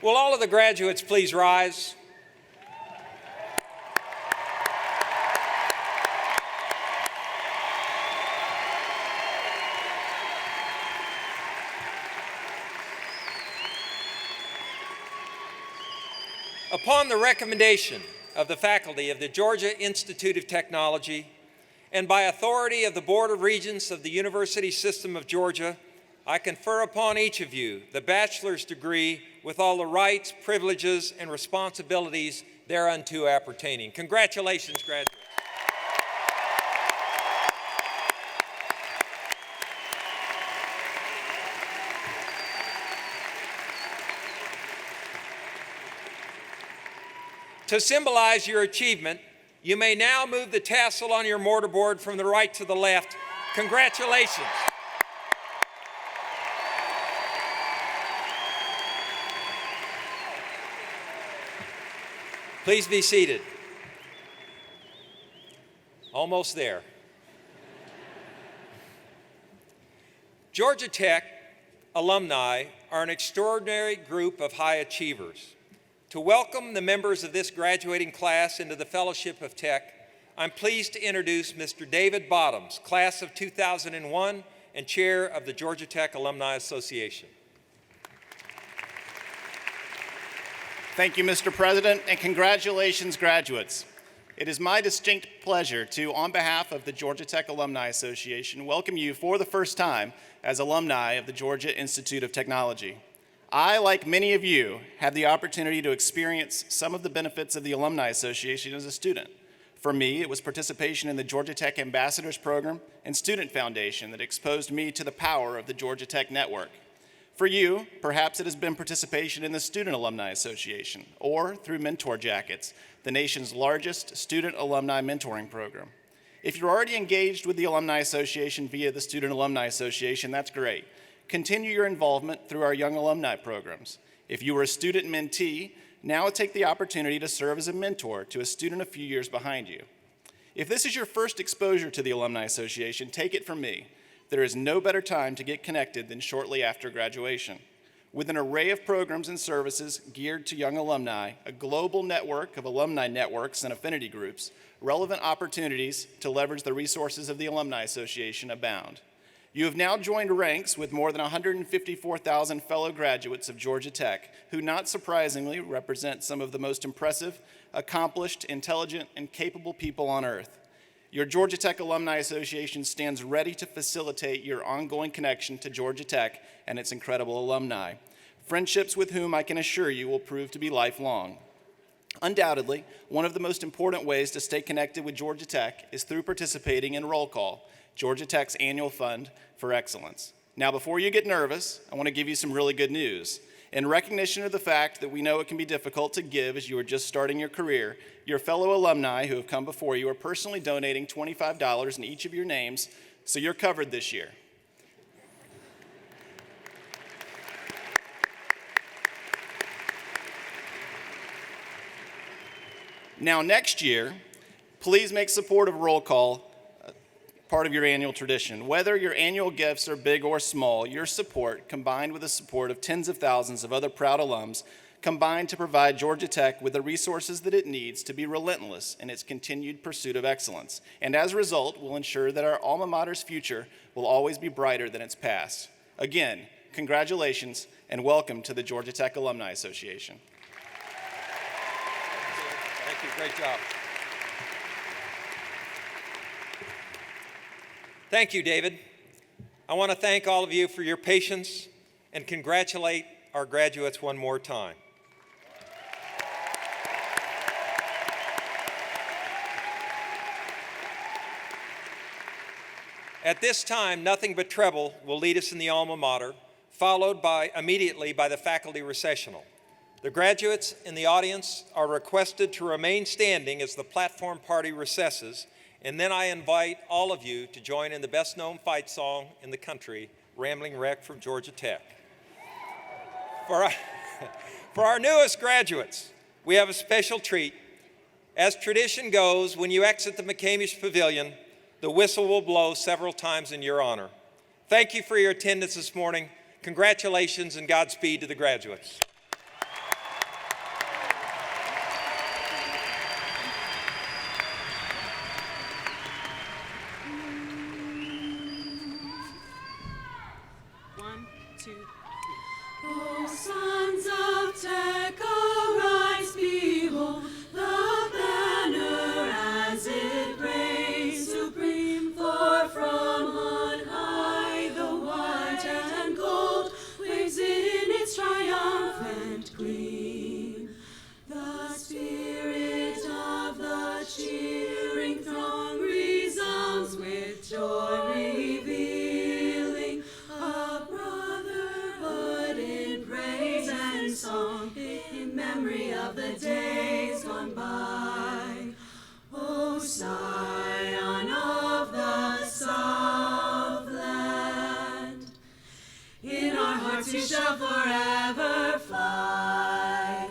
Will all of the graduates please rise? Upon the recommendation of the faculty of the Georgia Institute of Technology and by authority of the Board of Regents of the University System of Georgia, I confer upon each of you the bachelor's degree with all the rights, privileges, and responsibilities thereunto appertaining. Congratulations, graduates. To symbolize your achievement, you may now move the tassel on your mortarboard from the right to the left. Congratulations. Please be seated. Almost there. Georgia Tech alumni are an extraordinary group of high achievers. To welcome the members of this graduating class into the Fellowship of Tech, I'm pleased to introduce Mr. David Bottoms, class of 2001 and chair of the Georgia Tech Alumni Association. Thank you, Mr. President, and congratulations, graduates. It is my distinct pleasure to, on behalf of the Georgia Tech Alumni Association, welcome you for the first time as alumni of the Georgia Institute of Technology. I, like many of you, had the opportunity to experience some of the benefits of the Alumni Association as a student. For me, it was participation in the Georgia Tech Ambassadors Program and Student Foundation that exposed me to the power of the Georgia Tech network. For you, perhaps it has been participation in the Student Alumni Association or through Mentor Jackets, the nation's largest student alumni mentoring program. If you're already engaged with the Alumni Association via the Student Alumni Association, that's great. Continue your involvement through our Young Alumni programs. If you were a student mentee, now take the opportunity to serve as a mentor to a student a few years behind you. If this is your first exposure to the Alumni Association, take it from me. There is no better time to get connected than shortly after graduation. With an array of programs and services geared to young alumni, a global network of alumni networks and affinity groups, relevant opportunities to leverage the resources of the Alumni Association abound. You have now joined ranks with more than 154,000 fellow graduates of Georgia Tech, who not surprisingly represent some of the most impressive, accomplished, intelligent, and capable people on earth. Your Georgia Tech Alumni Association stands ready to facilitate your ongoing connection to Georgia Tech and its incredible alumni, friendships with whom I can assure you will prove to be lifelong. Undoubtedly, one of the most important ways to stay connected with Georgia Tech is through participating in Roll Call, Georgia Tech's annual fund for excellence. Now, before you get nervous, I want to give you some really good news. In recognition of the fact that we know it can be difficult to give as you are just starting your career, your fellow alumni who have come before you are personally donating $25 in each of your names, so you're covered this year. Now, next year, please make support of Roll Call part of your annual tradition. Whether your annual gifts are big or small, your support, combined with the support of tens of thousands of other proud alums, combine to provide Georgia Tech with the resources that it needs to be relentless in its continued pursuit of excellence, and as a result, will ensure that our alma mater's future will always be brighter than its past. Again, congratulations and welcome to the Georgia Tech Alumni Association. Thank you, great job. Thank you, David. I want to thank all of you for your patience and congratulate our graduates one more time. At this time, nothing but treble will lead us in the alma mater, followed immediately by the faculty recessional. The graduates in the audience are requested to remain standing as the platform party recesses, and then I invite all of you to join in the best-known fight song in the country, Rambling Wreck from Georgia Tech. For our newest graduates, we have a special treat. As tradition goes, when you exit the McCamish Pavilion, the whistle will blow several times in your honor. Thank you for your attendance this morning. Congratulations and Godspeed to the graduates. O sons of tech, arise, behold the banner as it rays supreme. For from on high the white and gold waves in its triumphant gleam. The spirit of the cheering throng resounds with joy, revealing a brotherhood in praise and song, in memory of the days gone by. O Scion of the Southland, in our hearts you shall forever fly.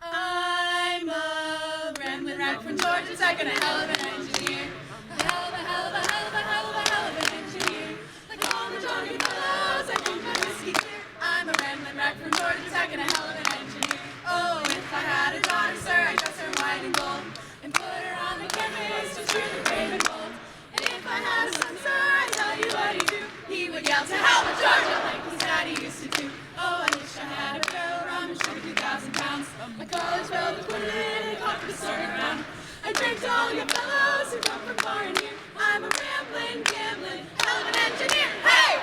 I'm a rambling wreck from Georgia Tech and a hell of an engineer. A hell of an engineer. Like all the drunken fellows, I drink my whiskey clear. I'm a rambling wreck from Georgia Tech and a hell of an engineer. Oh, if I had a daughter, sir, I'd dress her in white and gold and put her on the campus to cheer the brave and bold. And if I had a son, sir, I'd tell you what he'd do. He would yell to hell with Georgia like his daddy used to do. Oh, I wish I had a barrel of rum and sugar 2,000 pounds. My college filled with women and coffee to sort around. I drink to all you fellows who come from far and near. I'm a rambling, gambling, hell of an engineer. Hey!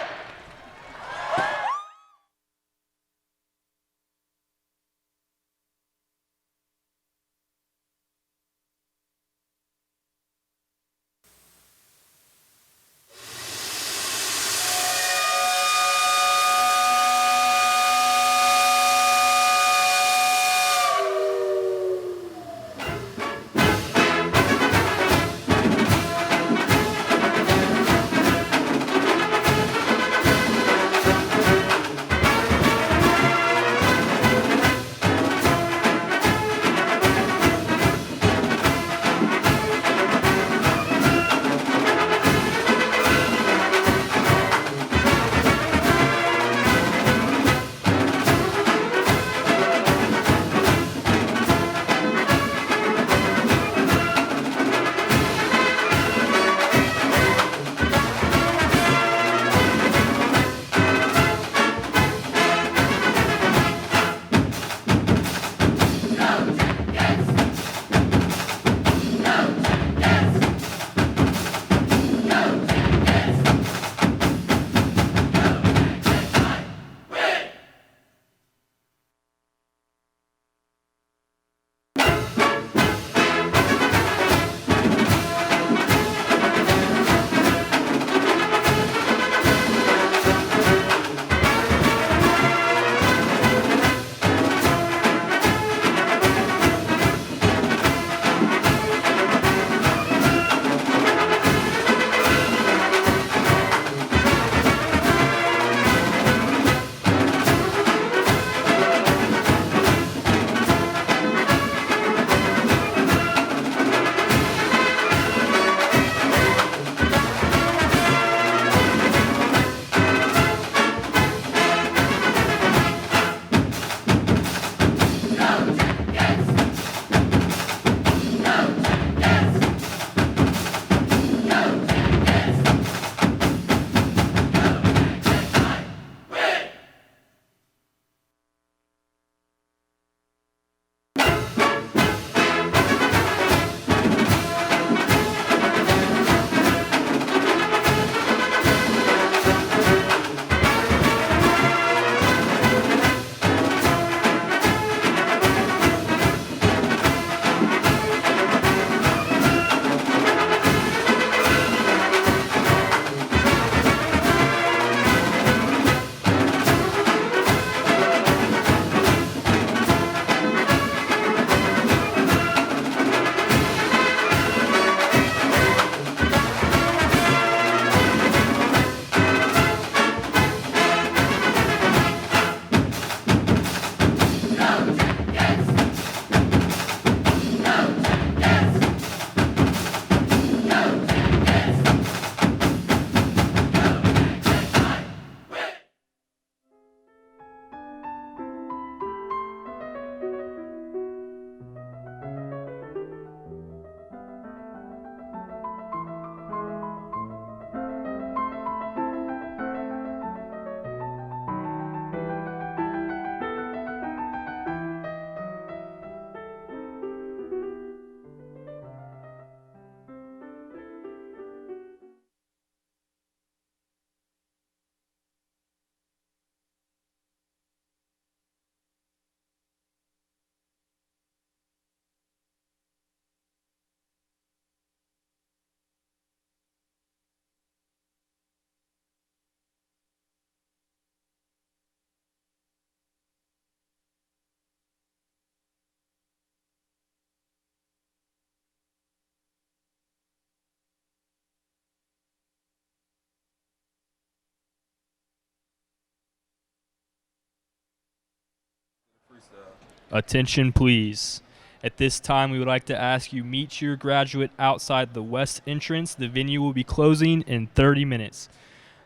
Attention, please. At this time, we would like to ask you meet your graduate outside the west entrance. The venue will be closing in 30 minutes.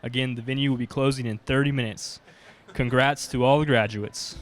Again, the venue will be closing in 30 minutes. Congrats to all the graduates.